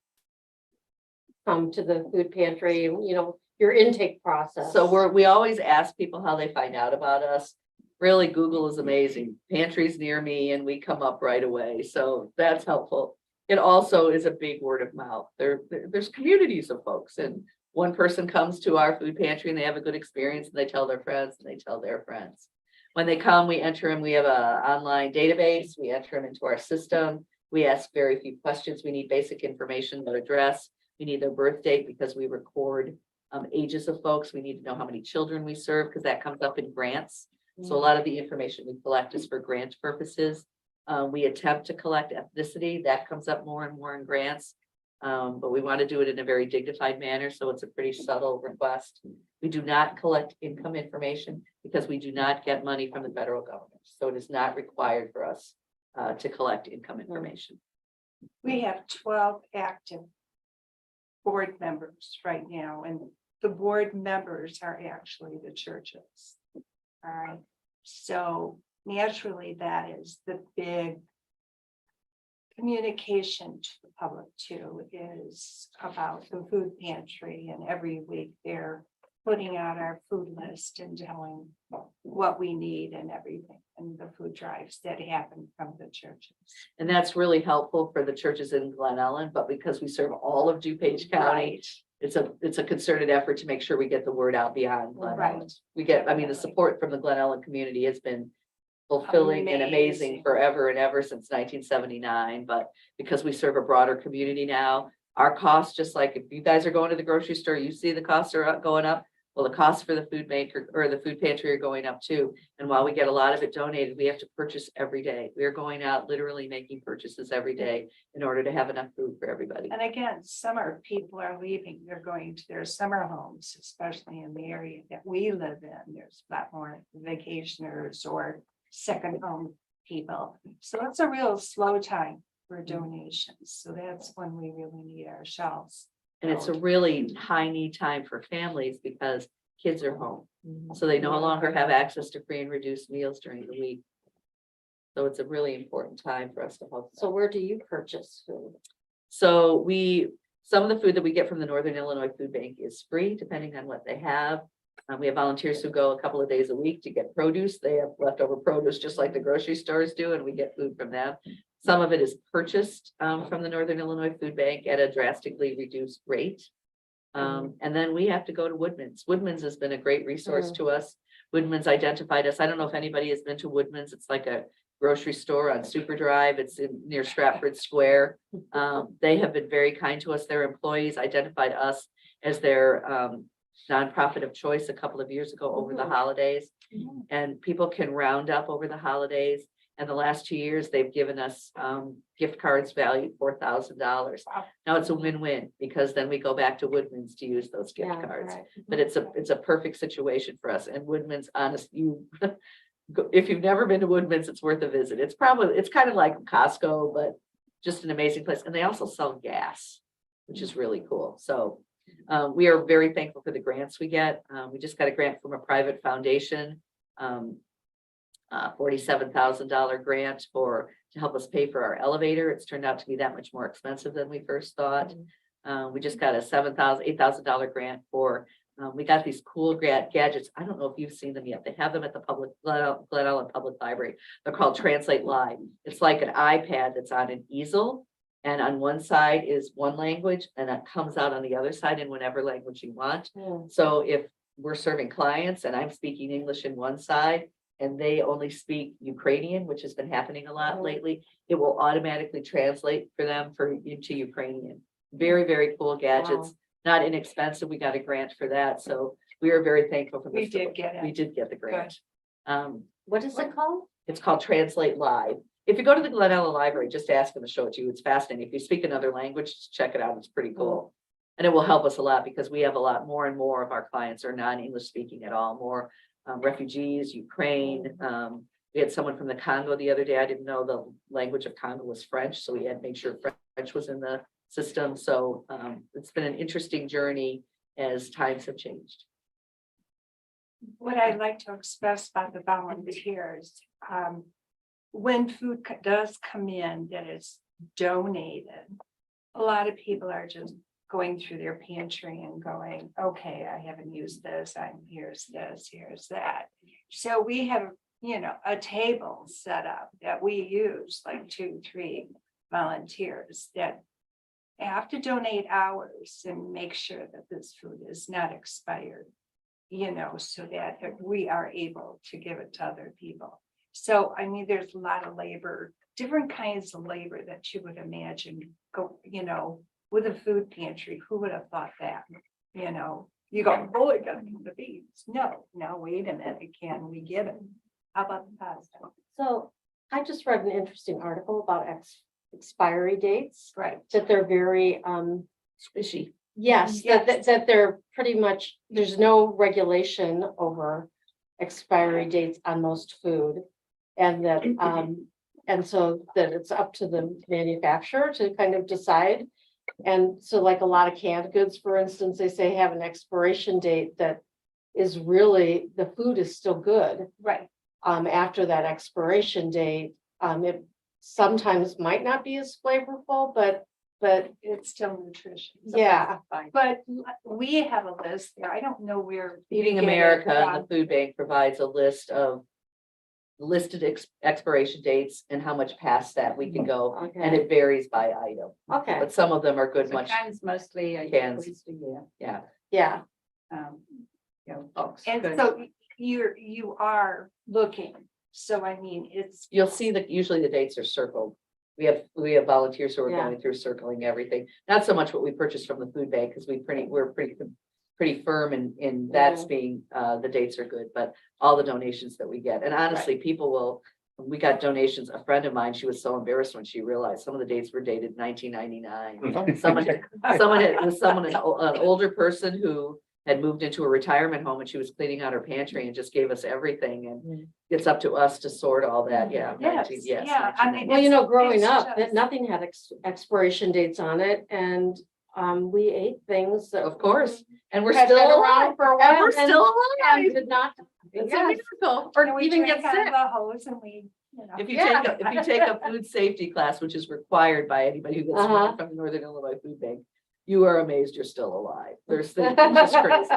come to the food pantry, your intake process?
So we always ask people how they find out about us. Really, Google is amazing. Pantries near me and we come up right away. So that's helpful. It also is a big word of mouth. There's communities of folks, and one person comes to our food pantry and they have a good experience and they tell their friends and they tell their friends. When they come, we enter them. We have an online database. We enter them into our system. We ask very few questions. We need basic information, their address. We need their birth date because we record ages of folks. We need to know how many children we serve because that comes up in grants. So a lot of the information we collect is for grant purposes. We attempt to collect ethnicity. That comes up more and more in grants. But we want to do it in a very dignified manner. So it's a pretty subtle request. We do not collect income information because we do not get money from the federal government. So it is not required for us to collect income information.
We have 12 active board members right now, and the board members are actually the churches. All right, so naturally that is the big communication to the public too, is about the food pantry, and every week they're putting out our food list and telling what we need and everything. and the food drives that happen from the churches.
And that's really helpful for the churches in Glen Ellen, but because we serve all of DuPage County, it's a concerted effort to make sure we get the word out beyond Glen
Right.
Ellen. We get, I mean, the
Definitely.
support from the Glen Ellen community has been fulfilling and amazing
Amazing.
forever and ever since 1979, but because we serve a broader community now, our costs, just like if you guys are going to the grocery store, you see the costs are going up. Well, the costs for the food maker or the food pantry are going up too. And while we get a lot of it donated, we have to purchase every day. We are going out literally making purchases every day in order to have enough food for everybody.
And again, summer people are leaving, they're going to their summer homes, especially in the area that we live in. There's a lot more vacationers or second home people. So it's a real slow time for donations. So that's when we really need our shelves.
And it's a really high need time for families because kids are home. So they no longer have access to free and reduced meals during the week. So it's a really important time for us to help.
So where do you purchase food?
So some of the food that we get from the Northern Illinois Food Bank is free, depending on what they have. We have volunteers who go a couple of days a week to get produce. They have leftover produce, just like the grocery stores do, and we get food from them. Some of it is purchased from the Northern Illinois Food Bank at a drastically reduced rate. And then we have to go to Woodman's. Woodman's has been a great resource to us. Woodman's identified us. I don't know if anybody has been to Woodman's. It's like a grocery store on Super Drive. It's near Stratford Square. They have been very kind to us. Their employees identified us as their nonprofit of choice a couple of years ago over the holidays. And people can round up over the holidays. And the last 2 years, they've given us gift cards valued $4,000. Now it's a win-win because then we go back to Woodman's to use those gift
Yeah,
cards.
right.
But it's a perfect situation for us. And Woodman's, honest, if you've never been to Woodman's, it's worth a visit. It's kind of like Costco, but just an amazing place. And they also sell gas, which is really cool. So we are very thankful for the grants we get. We just got a grant from a private foundation. $47,000 grant to help us pay for our elevator. It's turned out to be that much more expensive than we first thought. We just got a $8,000 grant for, we got these cool gadgets. I don't know if you've seen them yet. They have them at the Glen Ellen Public Library. They're called Translate Live. It's like an iPad that's on an easel. And on one side is one language and it comes out on the other side in whatever language you want. So if we're serving clients and I'm speaking English in one side, and they only speak Ukrainian, which has been happening a lot lately, it will automatically translate for them into Ukrainian. Very, very cool gadgets, not inexpensive. We got a grant for that. So we are very thankful for
We
this.
did get it.
We did get the grant.
What is it called?
It's called Translate Live. If you go to the Glen Ellen Library, just ask them to show it to you. It's fascinating. If you speak another language, just check it out. It's pretty cool. And it will help us a lot because we have a lot more and more of our clients are non-English speaking at all, more refugees, Ukraine. We had someone from the Congo the other day. I didn't know the language of Congo was French, so we had to make sure French was in the system. So it's been an interesting journey as times have changed.
What I'd like to express about the volunteers, when food does come in that is donated, a lot of people are just going through their pantry and going, okay, I haven't used this, here's this, here's that. So we have, a table set up that we use, like 2-3 volunteers that have to donate hours and make sure that this food is not expired, so that we are able to give it to other people. So, I mean, there's a lot of labor, different kinds of labor that you would imagine with a food pantry. Who would have thought that? You go, oh, I gotta come to beans. No, wait a minute, can we get it? How about the pasta?
So I just read an interesting article about expiry dates,
Right.
that they're very,
Squishy.
yes, that they're pretty much, there's no regulation over expiry dates on most food. And that, and so that it's up to the manufacturer to kind of decide. And so like a lot of canned goods, for instance, they say have an expiration date that is really, the food is still good.
Right.
After that expiration date, it sometimes might not be as flavorful, but
It's still nutrition.
yeah.
But we have a list there. I don't know where.
Feeding America and the food bank provides a list of listed expiration dates and how much past that we can go, and
Okay,
it varies by item.
okay,
But some of them are good
So
much,
cans mostly are
Cans.
at least a year.
yeah.
yeah,
Box.
And
good.
so you are looking, so I mean, it's,
You'll see that usually the dates are circled. We have volunteers who are
Yeah.
going through circling everything. Not so much what we purchased from the food bank, because we're pretty firm in that's
Yeah.
being, the dates are good, but all the donations that we get. And honestly, people will, we got donations. A friend of mine, she was so embarrassed when she realized some of the dates were dated 1999. Someone had, it was an older person who had moved into a retirement home and she was cleaning out her pantry and just gave us everything, and it's up to us to sort all that, yeah.
Yes,
19 yes,
yeah, I
1999.
mean,
well, you know, growing
It's
up, that
just-
nothing had expiration dates on it, and we ate things that.
Of course, and we're
had
still
been
around
around for a
and
while.
we're still
and
alive.
did not.
It's a
Yes.
miracle.
and
Or
we
even
drink
get
out of
sick.
the hose and we, you know.
If you
Yeah.
take, if you take a food safety class, which is required by anybody who gets
Uh-huh.
money from the Northern Illinois Food Bank, you are amazed you're still alive. There's things, it's just crazy.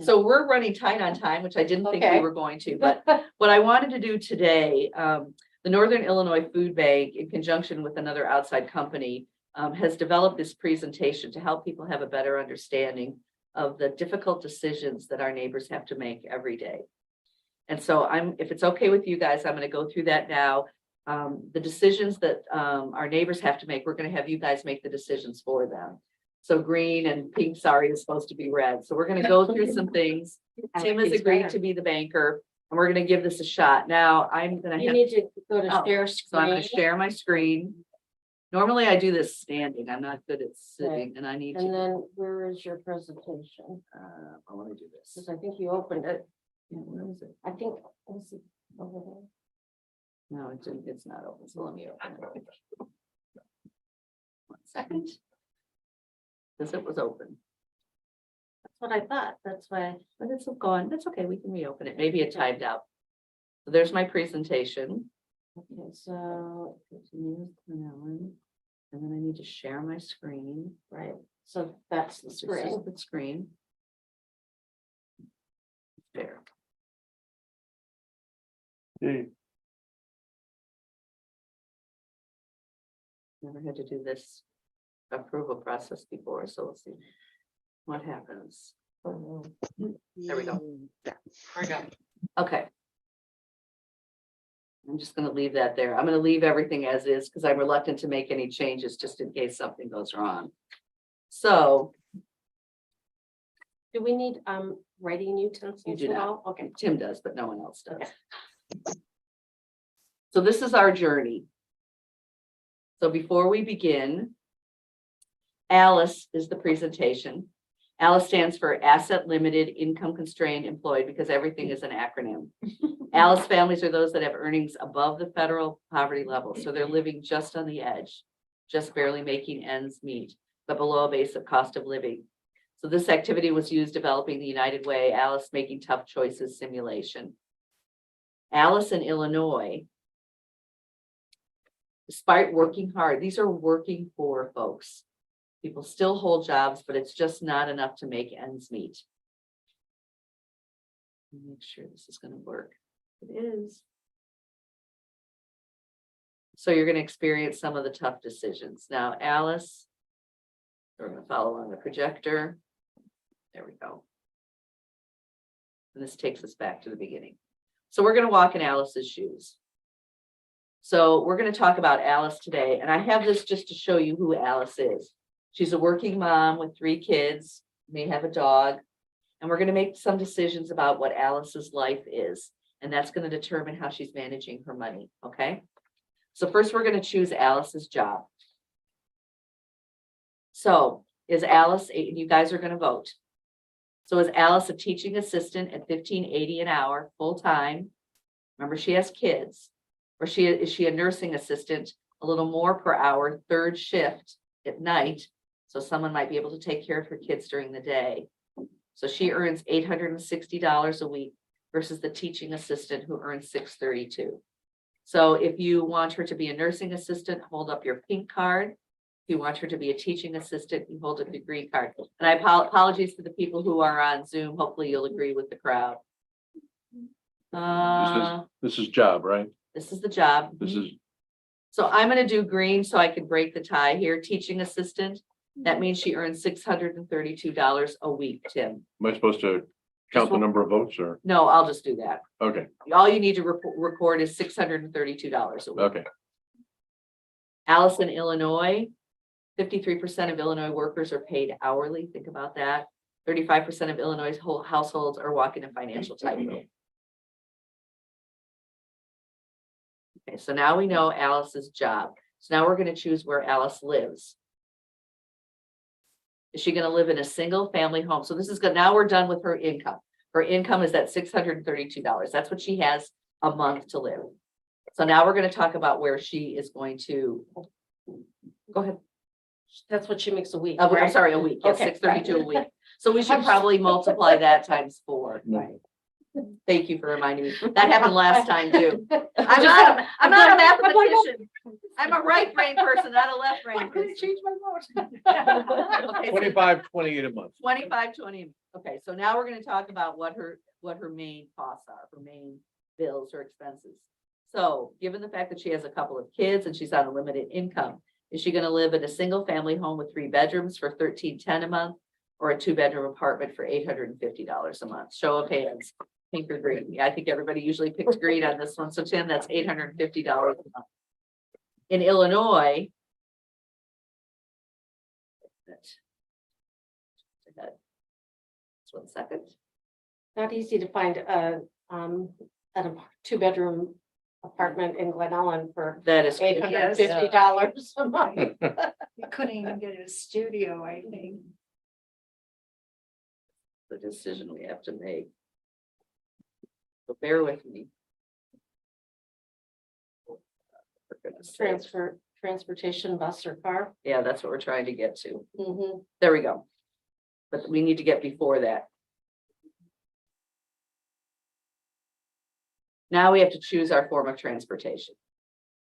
So we're running tight on time, which I didn't think we
Okay.
were going to, but what I wanted to do today, the Northern Illinois Food Bank, in conjunction with another outside company, has developed this presentation to help people have a better understanding of the difficult decisions that our neighbors have to make every day. And so if it's okay with you guys, I'm going to go through that now. The decisions that our neighbors have to make, we're going to have you guys make the decisions for them. So green and pink, sorry, is supposed to be red. So we're going to go through some things. Tim has agreed to be the banker, and we're going to give this a shot. Now, I'm going to
You
have,
need to go to
Oh,
share
so I'm going to
screen,
share my screen. Normally I do this standing. I'm not good at sitting, and I need
and
to,
then where is your presentation?
I want to do this.
Because I think you opened it.
Yeah, where is it?
I think, was it over there?
No, it's not open, so let me open it. 1 second. Because it was open,
That's what I thought. That's why.
but it's gone. That's okay, we can reopen it. Maybe it timed out. So there's my presentation.
Okay, so,
Continue with Ellen. And then I need to share my screen.
right, so that's the
This is
screen.
the screen. There. Never had to do this approval process before, so we'll see what happens. There we go. There we go. Okay. I'm just gonna leave that there. I'm gonna leave everything as is because I'm reluctant to make any changes just in case something goes wrong. So
Do we need writing utensils
do
at
not.
all? Okay.
Tim does, but no one else does. So this is our journey. So before we begin, ALICE is the presentation. ALICE stands for Asset Limited Income Constrained Employed, because everything is an acronym. ALICE families are those that have earnings above the federal poverty level, so they're living just on the edge, just barely making ends meet, but below a basic cost of living. So this activity was used developing the United Way, ALICE Making Tough Choices simulation. ALICE in Illinois, despite working hard, these are working poor folks. People still hold jobs, but it's just not enough to make ends meet. Make sure this is going to work. It is. So you're going to experience some of the tough decisions. Now, ALICE, we're going to follow on the projector. There we go. And this takes us back to the beginning. So we're going to walk in ALICE's shoes. So we're going to talk about ALICE today. And I have this just to show you who ALICE is. She's a working mom with 3 kids, may have a dog. And we're going to make some decisions about what ALICE's life is. And that's going to determine how she's managing her money. Okay. So first we're going to choose ALICE's job. So is ALICE, and you guys are going to vote. So is ALICE a teaching assistant at $15.80 an hour, full-time? Remember, she has kids. Or is she a nursing assistant, a little more per hour, 3rd shift at night? So someone might be able to take care of her kids during the day. So she earns $860 a week versus the teaching assistant who earns $632. So if you want her to be a nursing assistant, hold up your pink card. If you want her to be a teaching assistant, you hold up your green card. And I apologize to the people who are on Zoom. Hopefully you'll agree with the crowd.
This is job, right?
This is the job.
This is,
So I'm gonna do green so I can break the tie here. Teaching assistant. That means she earns $632 a week, Tim.
am I supposed to count the number of votes or,
No, I'll just do that.
okay,
All you need to record is $632 a week.
okay.
Allison, Illinois, 53% of Illinois workers are paid hourly. Think about that. 35% of Illinois' whole households are walking a financial tightrope. Okay, so now we know Alice's job. So now we're going to choose where Alice lives. Is she going to live in a single family home? So this is good. Now we're done with her income. Her income is at $632. That's what she has a month to live. So now we're going to talk about where she is going to. Go ahead.
That's what she makes a week,
I'm
right?
sorry, a week. Yes,
Okay.
632 a week. So we should probably multiply that times 4.
Right.
Thank you for reminding me. That happened last time too. I'm not a mathematician. I'm a right brain person, not a left brain person.
Change my vote.
Okay, so
25, 28 a month.
25, 20. Okay, so now we're going to talk about what her main costs are, her main bills or expenses. So given the fact that she has a couple of kids and she's on a limited income, is she going to live in a single family home with 3 bedrooms for $1,310 a month or a 2-bedroom apartment for $850 a month? Show of hands, pink or green. Yeah, I think everybody usually picks green on this one. So Tim, that's $850 a month. In Illinois, just 1 second.
Not easy to find a 2-bedroom apartment in Glen Ellen for
That is.
$850 a month.
You couldn't even get a studio, I think.
The decision we have to make. So bear with me. For goodness sakes.
Transportation, bus or car.
Yeah, that's what we're trying to get to.
Mhm.
There we go. But we need to get before that. Now we have to choose our form of transportation.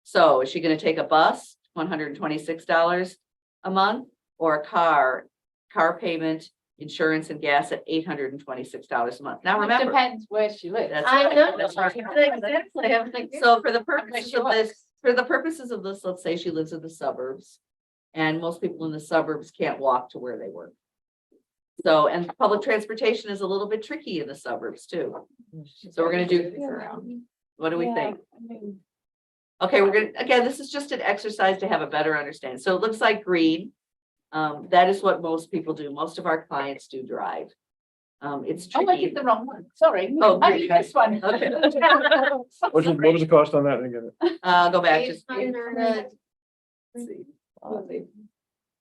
So is she going to take a bus, $126 a month, or a car payment, insurance and gas at $826 a month? Now remember.
Depends where she lives.
That's
I
right.
know.
That's right.
Exactly. I'm like,
So for the purposes of this, let's say she lives in the suburbs. And most people in the suburbs can't walk to where they work. So, and public transportation is a little bit tricky in the suburbs too. So we're gonna do, what do we think? Okay, we're gonna, again, this is just an exercise to have a better understanding. So it looks like green. That is what most people do. Most of our clients do drive. It's
Oh, I
tricky.
did the wrong one. Sorry.
Oh,
I
great.
did this one.
Okay.
What was the cost on that again?
Go back, just.
800.
let's see.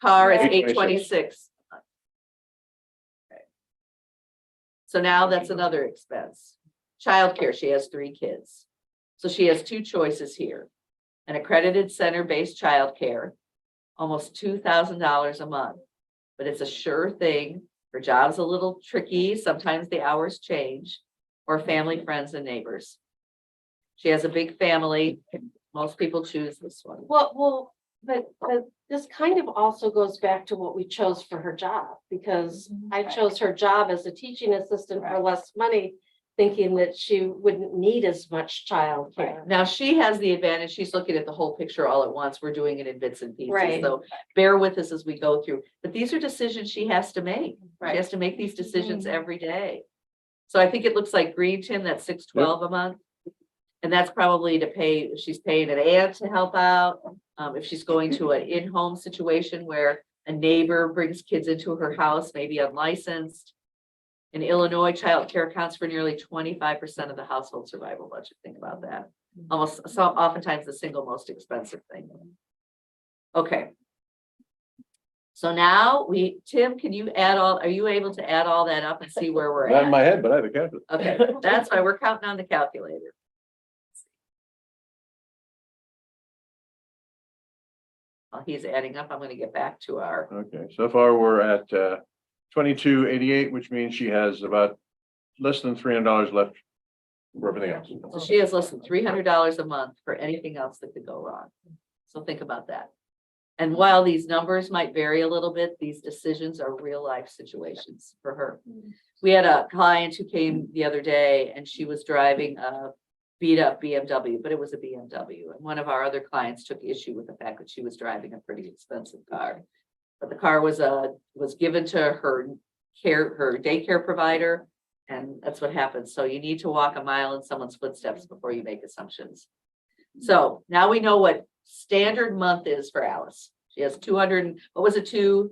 Car is
$826.
$826. So now that's another expense. Childcare, she has 3 kids. So she has 2 choices here. An accredited center-based childcare, almost $2,000 a month. But it's a sure thing. Her job's a little tricky. Sometimes the hours change. Or family, friends, and neighbors. She has a big family. Most people choose this one.
Well, but this kind of also goes back to what we chose for her job, because I chose her job as a teaching assistant for less money, thinking that she wouldn't need as much childcare.
Now, she has the advantage, she's looking at the whole picture all at once. We're doing it in bits and pieces,
Right.
so bear with us as we go through. But these are decisions she has to make. She
Right.
has to make these decisions every day. So I think it looks like green, Tim, that's $612 a month. And that's probably to pay, if she's paying an aunt to help out, if she's going to an in-home situation where a neighbor brings kids into her house, maybe unlicensed. In Illinois, childcare accounts for nearly 25% of the household survival budget. Think about that. Almost, so oftentimes the single most expensive thing. Okay. So now Tim, can you are you able to add all that up and see where we're
Not in
at?
my head, but I have a calculator.
Okay, that's why we're counting on the calculator. While he's adding up, I'm gonna get back to our,
Okay, so far we're at 2288, which means she has about less than $300 left for everything else.
so she has less than $300 a month for anything else that could go wrong. So think about that. And while these numbers might vary a little bit, these decisions are real life situations for her. We had a client who came the other day and she was driving a beat up BMW, but it was a BMW. And one of our other clients took issue with the fact that she was driving a pretty expensive car. But the car was given to her daycare provider, and that's what happens. So you need to walk a mile in someone's footsteps before you make assumptions. So now we know what standard month is for Alice. She has 200, what was it,
300.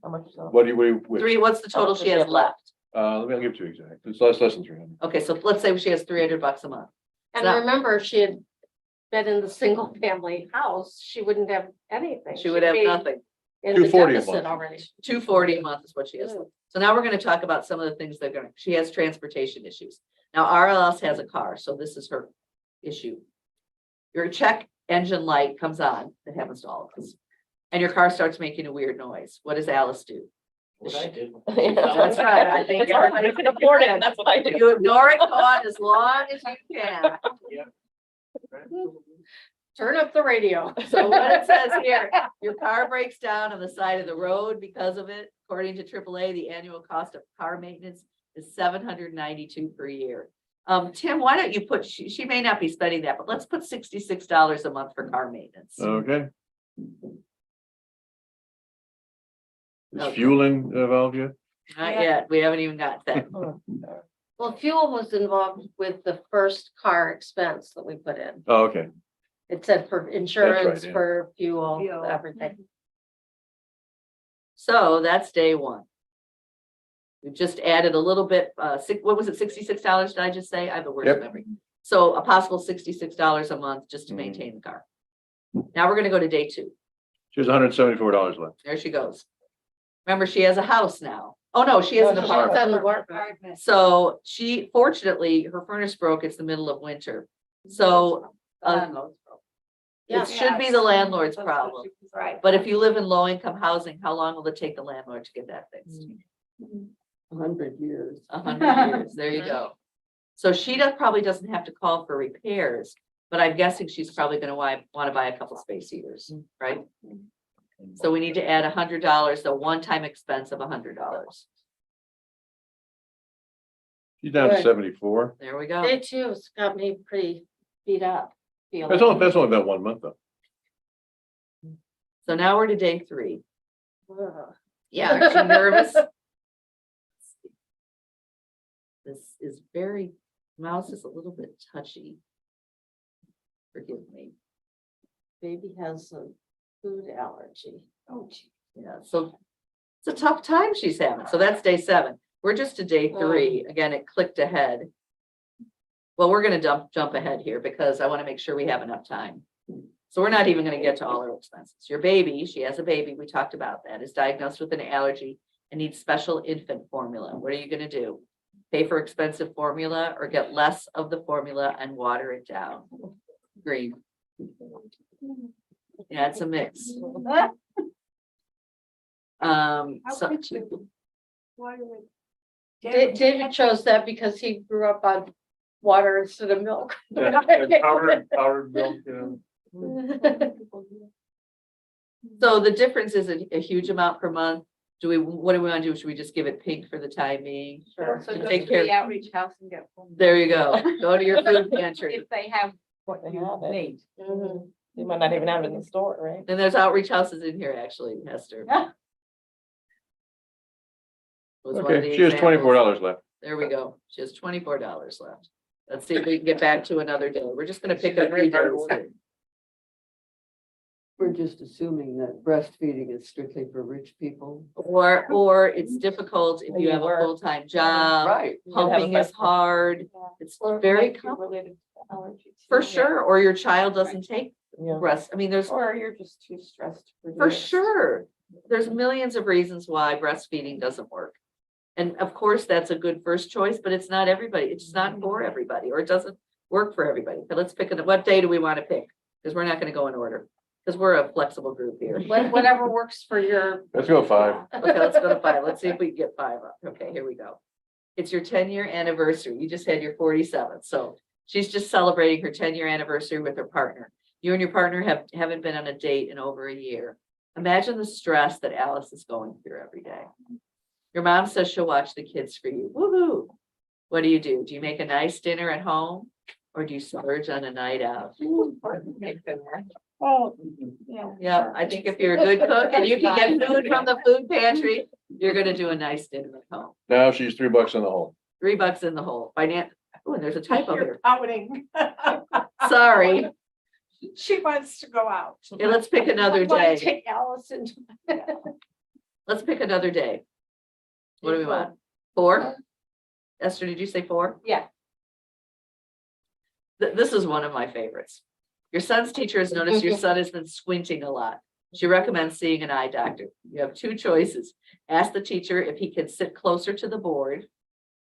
How much? is that?
What do you,
three, what's the total she has left?
let me, I'll give it to you exact. It's less than 300.
Okay, so let's say she has $300 a month.
And
So-
remember, if she had been in the single family house, she wouldn't have anything.
She would have
She'd be
nothing.
In the
240 a
deficit
month.
already.
240 a month is what she has. So now we're gonna talk about some of the things they're gonna, she has transportation issues. Now RLS has a car, so this is her issue. Your check engine light comes on, that happens to all of us. And your car starts making a weird noise. What does Alice do?
What I did.
That's right, I think
It's hard
everybody
to afford it, that's what I do.
You ignore it, Dawn, as long as you can.
Turn up the radio.
So what it says here, your car breaks down on the side of the road because of it. According to AAA, the annual cost of car maintenance is $792 per year. Tim, why don't you put, she may not be spending that, but let's put $66 a month for car maintenance.
Okay. Is
Okay.
fueling involved yet?
Not yet, we haven't even got that.
Well, fuel was involved with the first car expense that we put in.
Oh, okay.
It said for insurance,
yeah.
for fuel,
Fuel.
everything.
So that's day one. We've just added a little bit, what was it, $66, did I just say? I have the worst
Yep.
memory. So a possible $66 a month just to
Mhm.
maintain the car. Now we're gonna go to day two.
She has $174 left.
There she goes. Remember, she has a house now. Oh, no, she has an
No, she
apartment.
It's on the work.
Apartment.
So she, fortunately, her furnace broke. It's the middle of winter. So
Yeah.
it should be the landlord's problem.
Right.
But if you live in low income housing, how long will it take the landlord to get that fixed?
100 years.
100 years. There you go. So she probably doesn't have to call for repairs, but I'm guessing she's probably gonna want to buy a couple space heaters, right? So we need to add $100, the one-time expense of $100.
She's down to
Good.
74.
There we go.
Day two's got me pretty beat up. feeling.
That's only about 1 month though.
So now we're to day three.
Ugh.
Yeah, aren't you nervous? This is very, mouse is a little bit touchy. Forgive me.
Baby has a food allergy.
Oh, gee.
Yeah, so it's a tough time she's having. So that's day 7. We're just to day 3. Again, it clicked ahead. Well, we're gonna jump ahead here because I want to make sure we have enough time. So we're not even gonna get to all her expenses. Your baby, she has a baby, we talked about that, is diagnosed with an allergy and needs special infant formula. What are you gonna do? Pay for expensive formula or get less of the formula and water it down? Green. Yeah, it's a mix.
How
So
could you? Why would?
David chose that because he grew up on water instead of milk.
And powdered milk, you know.
so the difference is a huge amount per month. What do we want to do? Should we just give it pink for the time being?
Sure.
So
To
go
take
to
care-
the outreach house and get. one.
There you go. Go to your food pantry.
If they have what
They
you
have it.
need.
Mhm.
You might not even have it in the store, right?
And there's outreach houses in here, actually, Hester. Was one of
Okay,
the
she has
examples.
$24 left.
There we go. She has $24 left. Let's see if we can get back to another day. We're just gonna pick a few days. here.
We're just assuming that breastfeeding is strictly for rich people.
Or it's difficult if
When
you
you
have a
work.
fulltime job.
Right.
You can have a
Pumping is
breast-
hard.
Yeah.
It's
Or it
very
might be
complicated.
related to the allergy.
For
too.
sure, or your child doesn't take
Yeah.
breast. I mean, there's
Or you're just too stressed to
for
produce.
sure, there's millions of reasons why breastfeeding doesn't work. And of course, that's a good first choice, but it's not everybody. It's not for everybody, or it doesn't work for everybody. But let's pick what day do we want to pick? Because we're not going to go in order, because we're a flexible group here.
Whatever works for your.
Let's go 5.
Okay, let's go to 5. Let's see if we can get 5 up. Okay, here we go. It's your 10-year anniversary. You just had your 47th. So she's just celebrating her 10-year anniversary with her partner. You and your partner haven't been on a date in over a year. Imagine the stress that Alice is going through every day. Your mom says she'll watch the kids for you. Woohoo. What do? Do you make a nice dinner at home or do you splurge on a night out?
Oh, yeah.
Yeah, I think if you're a good cook and you can get food from the food pantry, you're gonna do a nice dinner at home.
Now she's $3 in the hole.
$3 in the hole. Oh, and there's a typo
You're
here.
outing.
Sorry.
She wants to go out.
Yeah, let's pick another
I wanna
day.
Take Allison.
Let's pick another day. What do we want? 4? Esther, did you say 4?
Yeah.
This is one of my favorites. Your son's teacher has noticed your son has been squinting a lot. She recommends seeing an eye doctor. You have 2 choices. Ask the teacher if he can sit closer to the board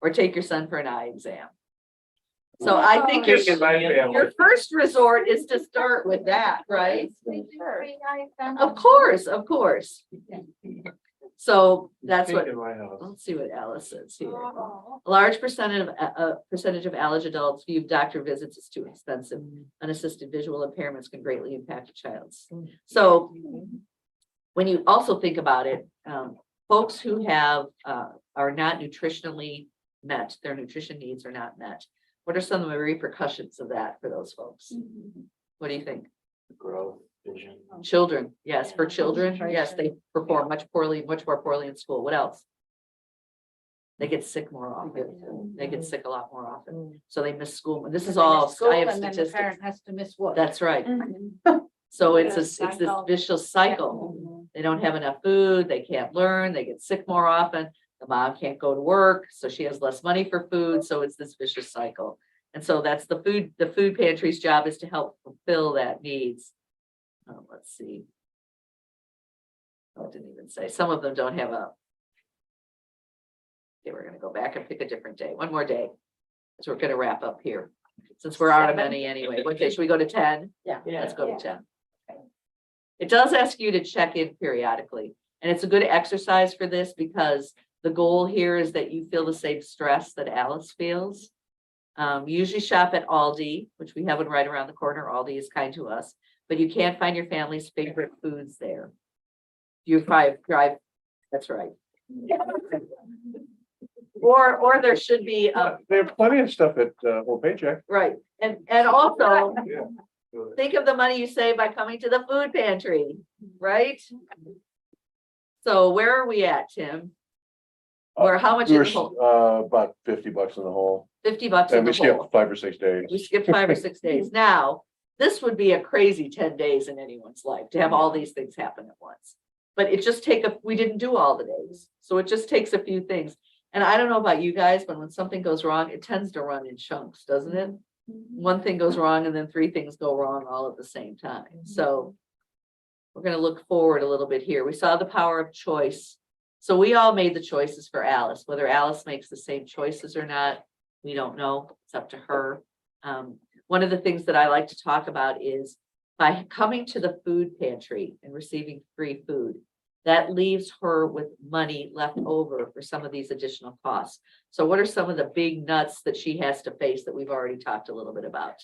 or take your son for an eye exam. So I think
Kicking my family.
your first resort is to start with that, right? Of course, of course. So that's what,
Kicking my house.
let's see what Alice says here.
Oh.
A large percentage of allergy adults view doctor visits as too expensive. Unassisted visual impairments can greatly impact a child's. So when you also think about it, folks who have, are not nutritionally met, their nutrition needs are not met. What are some of the repercussions of that for those folks? What do you think?
Growth, vision.
Children, yes, for children, yes, they perform much more poorly in school. What else? They get sick more often. They get sick a lot more often. So they miss school. This is all, I have
And then the
statistics.
parent has to miss work.
That's right. So it's this vicious cycle. They don't have enough food, they can't learn, they get sick more often. The mom can't go to work, so she has less money for food, so it's this vicious cycle. And so that's the food pantry's job is to help fulfill that needs. Let's see. Oh, it didn't even say, some of them don't have a. Okay, we're gonna go back and pick a different day, one more day. So we're gonna wrap up here, since we're out of any anyway. Okay, should we go to 10?
Yeah.
Let's go to 10. It does ask you to check in periodically, and it's a good exercise for this because the goal here is that you feel the same stress that Alice feels. Usually shop at Aldi, which we have one right around the corner. Aldi is kind to us, but you can't find your family's favorite foods there. You drive, that's right. Or there should be,
They have plenty of stuff at Old Paycheck.
right, and also
Yeah.
think of the money you save by coming to the food pantry, right? So where are we at, Tim? Or how much
We're
in the hole?
about $50 in the hole.
$50 in
And we
the
skipped
hole.
5 or 6 days.
We skipped 5 or 6 days. Now, this would be a crazy 10 days in anyone's life to have all these things happen at once. But it just we didn't do all the days. So it just takes a few things. And I don't know about you guys, but when something goes wrong, it tends to run in chunks, doesn't it? One thing goes wrong and then 3 things go wrong all at the same time. So we're going to look forward a little bit here. We saw the power of choice. So we all made the choices for Alice. Whether Alice makes the same choices or not, we don't know. It's up to her. One of the things that I like to talk about is by coming to the food pantry and receiving free food, that leaves her with money left over for some of these additional costs. So what are some of the big nuts that she has to face that we've already talked a little bit about?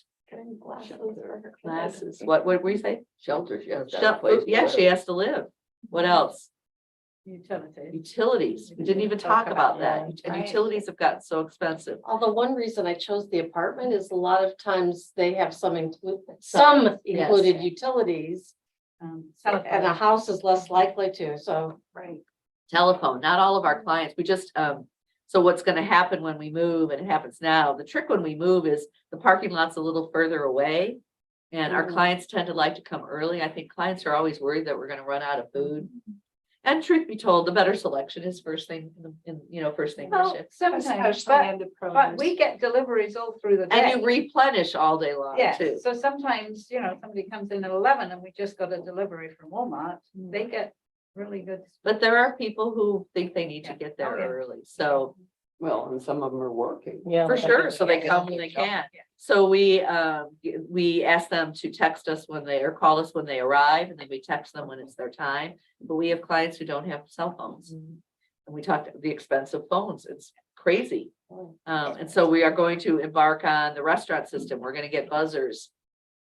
Classes, what were you say?
Shelter, she has to have a place
Shelter,
to
yeah,
live.
she has to live. What else?
Utilities.
Utilities, we didn't even talk about that, and
Right.
utilities have gotten so expensive.
Although one reason I chose the apartment is a lot of times they have some included utilities. And a house is less likely to, so.
Right.
Telephone, not all of our clients, we just, so what's gonna happen when we move, and it happens now, the trick when we move is the parking lot's a little further away. And our clients tend to like to come early. I think clients are always worried that we're gonna run out of food. And truth be told, the better selection is first thing first thing. in the
Well,
shift.
sometimes,
Especially in the
but
produce.
we get deliveries all through the day.
And you replenish all day long
Yes,
too.
so sometimes, somebody comes in at 11 and we just got a delivery from Walmart, they get really good.
But there are people who think they need to
Yeah.
get there
Oh, yeah.
early, so
Well, and some of them are working.
Yeah.
for sure, so they come when they can. So we ask them to text us or call us when they arrive, and then we text them when it's their time. But we have clients who don't have cell phones. And we talked the expense of phones, it's crazy. And so we are going to embark on the restaurant system, we're gonna get buzzers.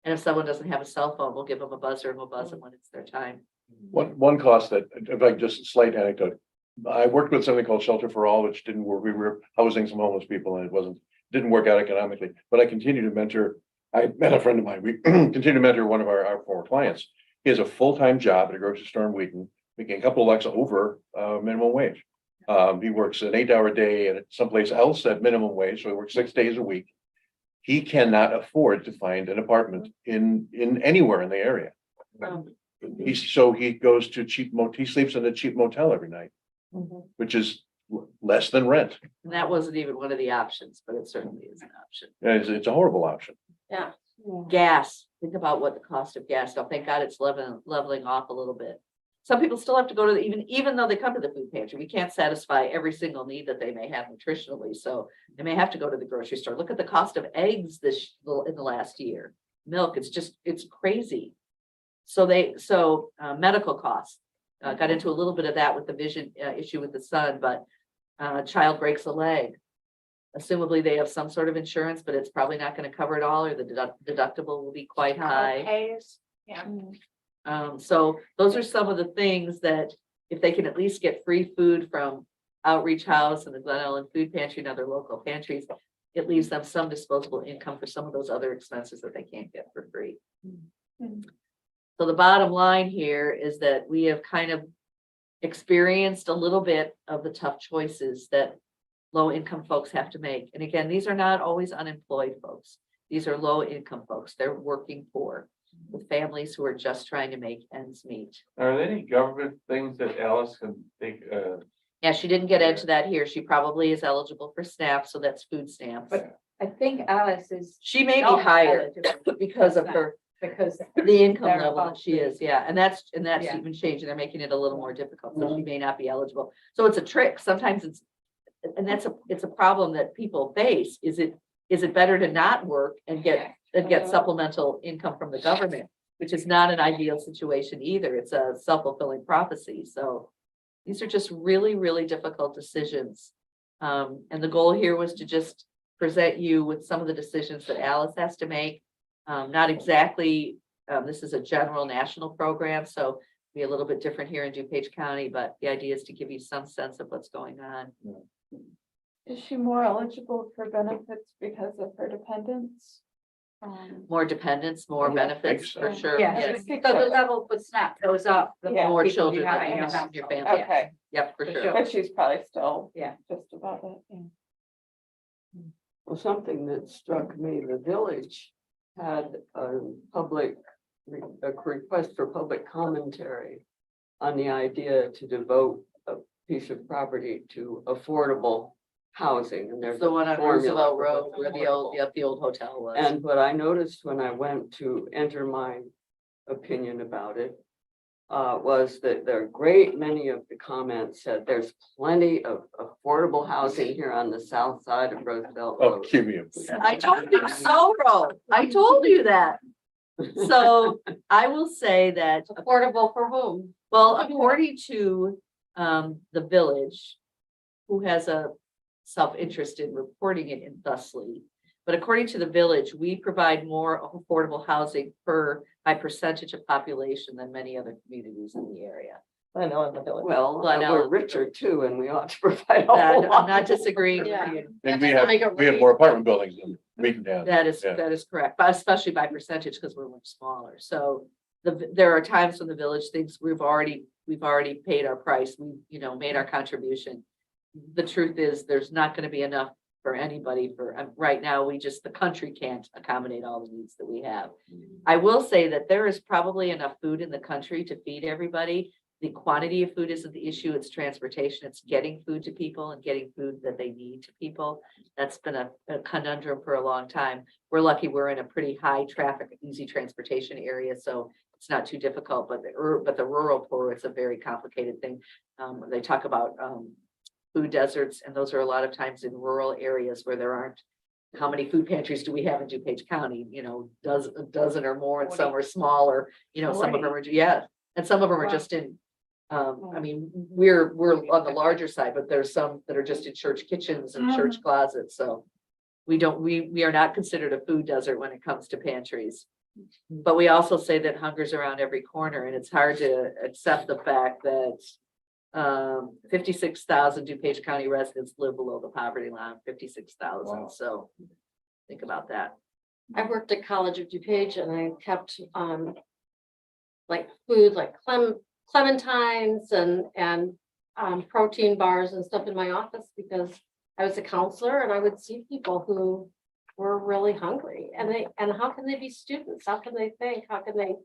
And if someone doesn't have a cell phone, we'll give them a buzzer and we'll buzz them when it's their time.
One cost that, in fact, just a slight anecdote, I worked with something called Shelter for All, which didn't work. We were housing some homeless people and didn't work out economically, but I continue to mentor. I met a friend of mine. We continue to mentor one of our former clients. He has a full-time job at a grocery store in Wheaton, making a couple of bucks over minimum wage. He works an 8-hour day at someplace else at minimum wage, so he works 6 days a week. He cannot afford to find an apartment in anywhere in the area. He goes to he sleeps in a cheap motel every night, which is less than rent.
And that wasn't even one of the options, but it certainly is an option.
And it's a horrible option.
Gas, think about what the cost of gas, now thank God it's leveling off a little bit. Some people still have to go to even though they come to the food pantry, we can't satisfy every single need that they may have nutritionally, so they may have to go to the grocery store. Look at the cost of eggs in the last year. Milk, it's crazy. So medical costs, got into a little bit of that with the vision issue with the son, but child breaks a leg. Assumably they have some sort of insurance, but it's probably not going to cover it all, or the deductible will be quite high.
Pays, yeah.
So those are some of the things that if they can at least get free food from Outreach House and the Glen Ellen Food Pantry and other local pantries, it leaves them some disposable income for some of those other expenses that they can't get for free. So the bottom line here is that we have kind of experienced a little bit of the tough choices that low income folks have to make. And again, these are not always unemployed folks. These are low income folks. They're working poor with families who are just trying to make ends meet.
Are there any government things that Alice can think,
Yeah, she didn't get into that here. She probably is eligible for SNAP, so that's food stamps.
But I think Alice is
She may be
not
higher
eligible
because of
for
her,
because
the income
they're
level that
above
she is, yeah, and that's
Yeah.
even changing. They're making it a little more difficult, so she may not be eligible. So it's a trick. Sometimes it's a problem that people face. Is it better to not work and get supplemental income from the government, which is not an ideal situation either. It's a self-fulfilling prophecy. So these are just really, really difficult decisions. And the goal here was to just present you with some of the decisions that Alice has to make. Not exactly, this is a general national program, so be a little bit different here in DuPage County, but the idea is to give you some sense of what's going on.
Is she more eligible for benefits because of her dependents?
More dependents, more
I
benefits,
think so.
for sure.
Yeah,
Yes.
so the level for SNAP goes up. the
Yeah.
More
people you
children
have
that
in your
you have in your
household.
family.
Okay,
Yep, for
For
sure.
sure.
but she's probably still.
Yeah.
Just about it, yeah.
Well, something that struck me, the village had a request for public commentary on the idea to devote a piece of property to affordable housing, and there's
It's the one on
a formula
Roosevelt
for
Road
what's
where the
affordable.
old hotel was.
And what I noticed when I went to enter my opinion about it was that there are great many of the comments said there's plenty of affordable housing here on the south side of Roosevelt
Oh,
Road.
give me a.
I told you so, Ro. I told you that. So I will say that,
Affordable for whom?
well, according to the village, who has a self-interest in reporting it in thusly, but according to the village, we provide more affordable housing by percentage of population than many other communities in the area.
I know in the village.
Well,
Glen
we're
Ellen.
richer too, and we ought to provide a
That-
whole lot.
I'm not disagreeing with
Yeah.
you.
And
That's
we
like a
have more apartment buildings than Wheaton has.
That is
Yeah.
correct, but especially by percentage, because we're much smaller. So there are times when the village thinks we've already paid our price, we, made our contribution. The truth is, there's not going to be enough for anybody right now. The country can't accommodate all the needs that we have. I will say that there is probably enough food in the country to feed everybody. The quantity of food isn't the issue, it's transportation, it's getting food to people and getting food that they need to people. That's been a conundrum for a long time. We're lucky we're in a pretty high traffic, easy transportation area, so it's not too difficult, but the rural poor, it's a very complicated thing. They talk about food deserts, and those are a lot of times in rural areas where there aren't. How many food pantries do we have in DuPage County? A dozen or more, and some are smaller, some of them are, yeah. And some of them are just in, I mean, we're on the larger side, but there's some that are just in church kitchens and church closets, so. We are not considered a food desert when it comes to pantries. But we also say that hunger's around every corner, and it's hard to accept the fact that 56,000 DuPage County residents live below the poverty line, 56,000.
Wow.
So think about that.
I worked at College of DuPage and I kept, like food, like clementines and protein bars and stuff in my office because I was a counselor and I would see people who were really hungry and how can they be students? How can they think? How can they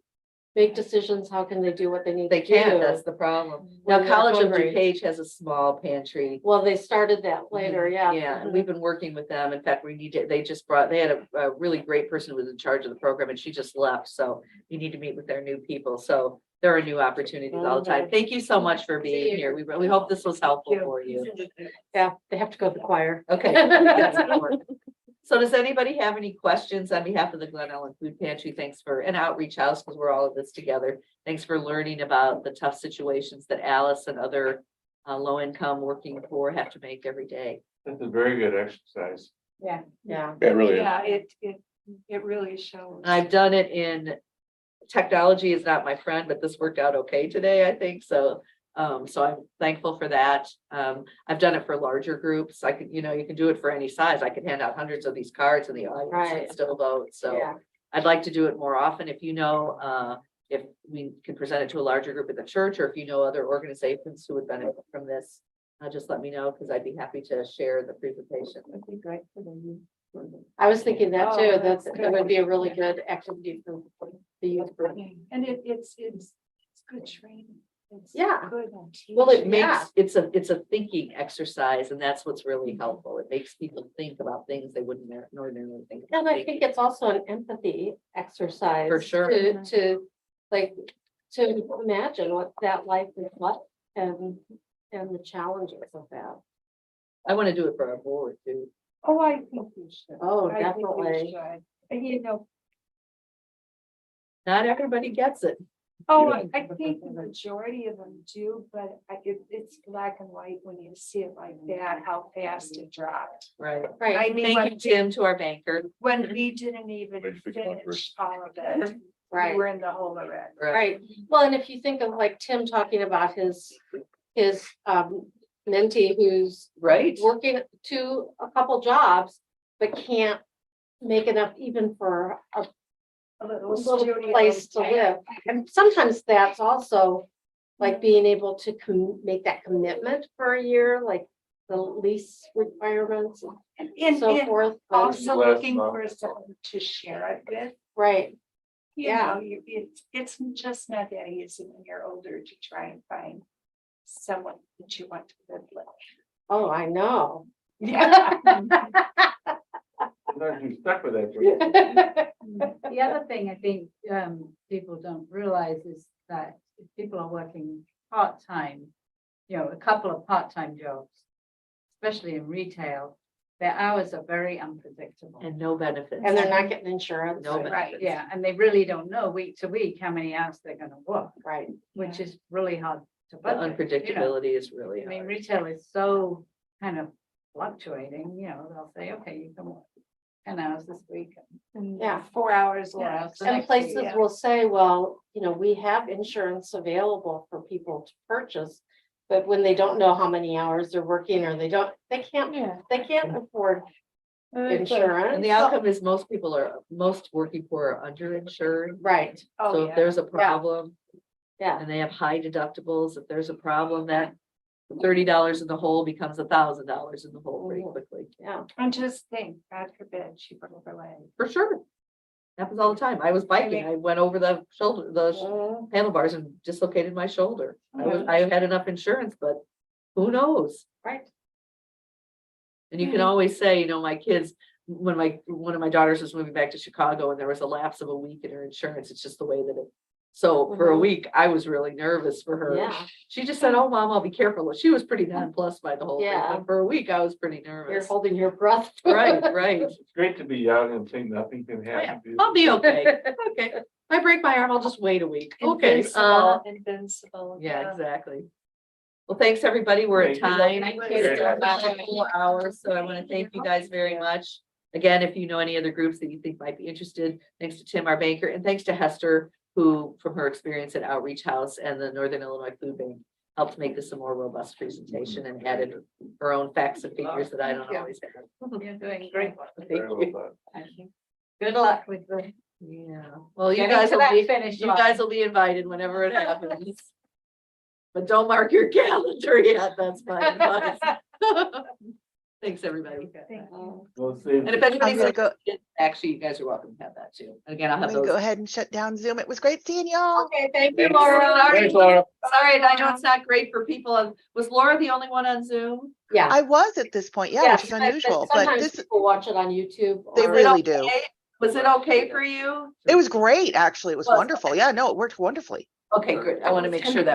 make decisions? How can they do what they need
They
to do?
can't, that's the problem. Now,
when they're
College of
hungry?
DuPage has a small pantry.
Well, they started that later, yeah.
Yeah, and we've been working with them. In fact, they had a really great person who was in charge of the program and she just left. So you need to meet with their new people. So there are new opportunities all the time. Thank you so much for being here. We really hope this was helpful for you.
Yeah, they have to go to the choir.
Okay. That's important. So does anybody have any questions on behalf of the Glen Ellen Food Pantry? Thanks for, and Outreach House, because we're all of this together. Thanks for learning about the tough situations that Alice and other low-income working poor have to make every day.
That's a very good exercise.
Yeah.
Yeah.
Yeah, it really is.
Yeah, it really shows.
I've done it in, technology is not my friend, but this worked out okay today, I think. So so I'm thankful for that. I've done it for larger groups. I could, you can do it for any size. I could hand out hundreds of these cards in the audience and
Right.
still vote. So
Yeah.
I'd like to do it more often. If if we can present it to a larger group at the church, or if you know other organizations who would benefit from this, just let me know, because I'd be happy to share the presentation. That'd be great for them.
I was thinking that
Oh,
too.
that's
That
good.
would be a really good activity for the youth group.
And it's good training. It's
Yeah.
Good on teaching.
Well,
It makes,
Yeah.
it's a thinking exercise, and that's what's really helpful. It makes people think about things they wouldn't ordinarily think. about
And I
thinking.
think it's also an empathy exercise.
For sure.
To imagine what that life is like and the challenges of that.
I want to do it for our board too.
Oh, I think you should.
Oh,
I think you
definitely.
should. And
Not everybody gets it.
oh, I think the majority of them do, but it's black and white when you see it like that, how fast it dropped.
Right.
I
Right,
mean,
Thank you, Tim, to our banker.
when we didn't even
Wait, fix it
finish all of it, we
right,
were in the hole already.
right. Well, and if you think of like Tim talking about his mentee who's
Right.
working a couple jobs, but can't make enough even for a
A
little
studio
place to
tent.
live. And sometimes that's also like being able to make that commitment for a year, like the lease requirements
And,
and so
and
forth. But-
also
Last
looking
month.
for someone to share it with.
Right,
You
Yeah.
know, it's just not that easy when you're older to try and find someone that you want to live with.
oh, I know.
Yeah.
Sometimes you're stuck with that. for-
The other thing I think people don't realize is that if people are working part-time, a couple of part-time jobs, especially in retail, their hours are very unpredictable.
And no benefits.
And they're not getting insurance.
No
Right,
benefits.
Yeah, and they really don't know week to week how many hours they're gonna work,
right.
which is really hard to
The
budget.
unpredictability is really
I mean,
hard.
retail is so kind of fluctuating, they'll say, okay, you can work 10 hours this week.
And
Yeah.
4 hours
Yeah.
left.
The
And
next
places
yeah.
will say, well, we have insurance available for people to purchase. But when they don't know how many hours they're working or they can't afford insurance.
And the outcome is most working poor are underinsured.
Right,
Oh,
So if
yeah.
there's a problem
yeah,
and they have high deductibles, if there's a problem, that $30 in the hole becomes $1,000 in the hole pretty
Mhm.
quickly.
yeah.
And just think, God forbid, she broke her leg.
For sure. Happens all the time. I was biking. I went over the shoulder,
Mhm.
handlebars and dislocated my shoulder. I had enough insurance, but who knows?
Right,
And you can always say, my kids, when one of my daughters was moving back to Chicago and there was a lapse of a week in her insurance, it's just the way that it. So for a
Mhm.
week, I was really nervous for her.
yeah,
She just said, "Oh, Mom, I'll be careful." She was pretty nonplussed by the whole thing,
Yeah.
but for a week, I was pretty
you're
nervous.
holding your breath.
Right, right.
It's great to be young and think nothing can
Yeah,
happen. to you.
I'll be okay. Okay. If I break my arm, I'll just wait a week. Okay.
Invincible.
Yeah, exactly. Well, thanks, everybody. We're at
Thank you.
time.
Thank
It's
you.
about a full hour, so I want to thank you guys very much. Again, if you know any other groups that you think might be interested, thanks to Tim, our banker, and thanks to Hester, who, from her experience at Outreach House and the Northern Illinois Food Bank, helped make this a more robust presentation and added her own facts and figures that I don't always have.
You're doing great.
Thank
Very well
you.
done.
Good luck with the.
Yeah, well, you
Getting
guys
to
will
that
be,
finish
you
line.
guys will be invited whenever it happens. But don't mark your calendar yet, that's my advice. Thanks, everybody.
We'll see.
And if anybody's,
gonna go-
interested, actually, you guys are welcome to have that too. And again, I'll
I'm
have
gonna
those.
go ahead and shut down Zoom. It was great seeing y'all.
Okay, thank you,
Thanks.
Laura.
Thanks, Laura.
Sorry, I know it's not great for people. Was Laura the only one on Zoom?
Yeah.
I was at this point, yeah,
Yes,
which is unusual, but
sometimes
this,
people watch it on YouTube.
they
or-
really do.
Okay? Was it okay for you?
It was great, actually. It was
Was-
wonderful. Yeah, no, it worked wonderfully.
Okay, good. I want to make sure that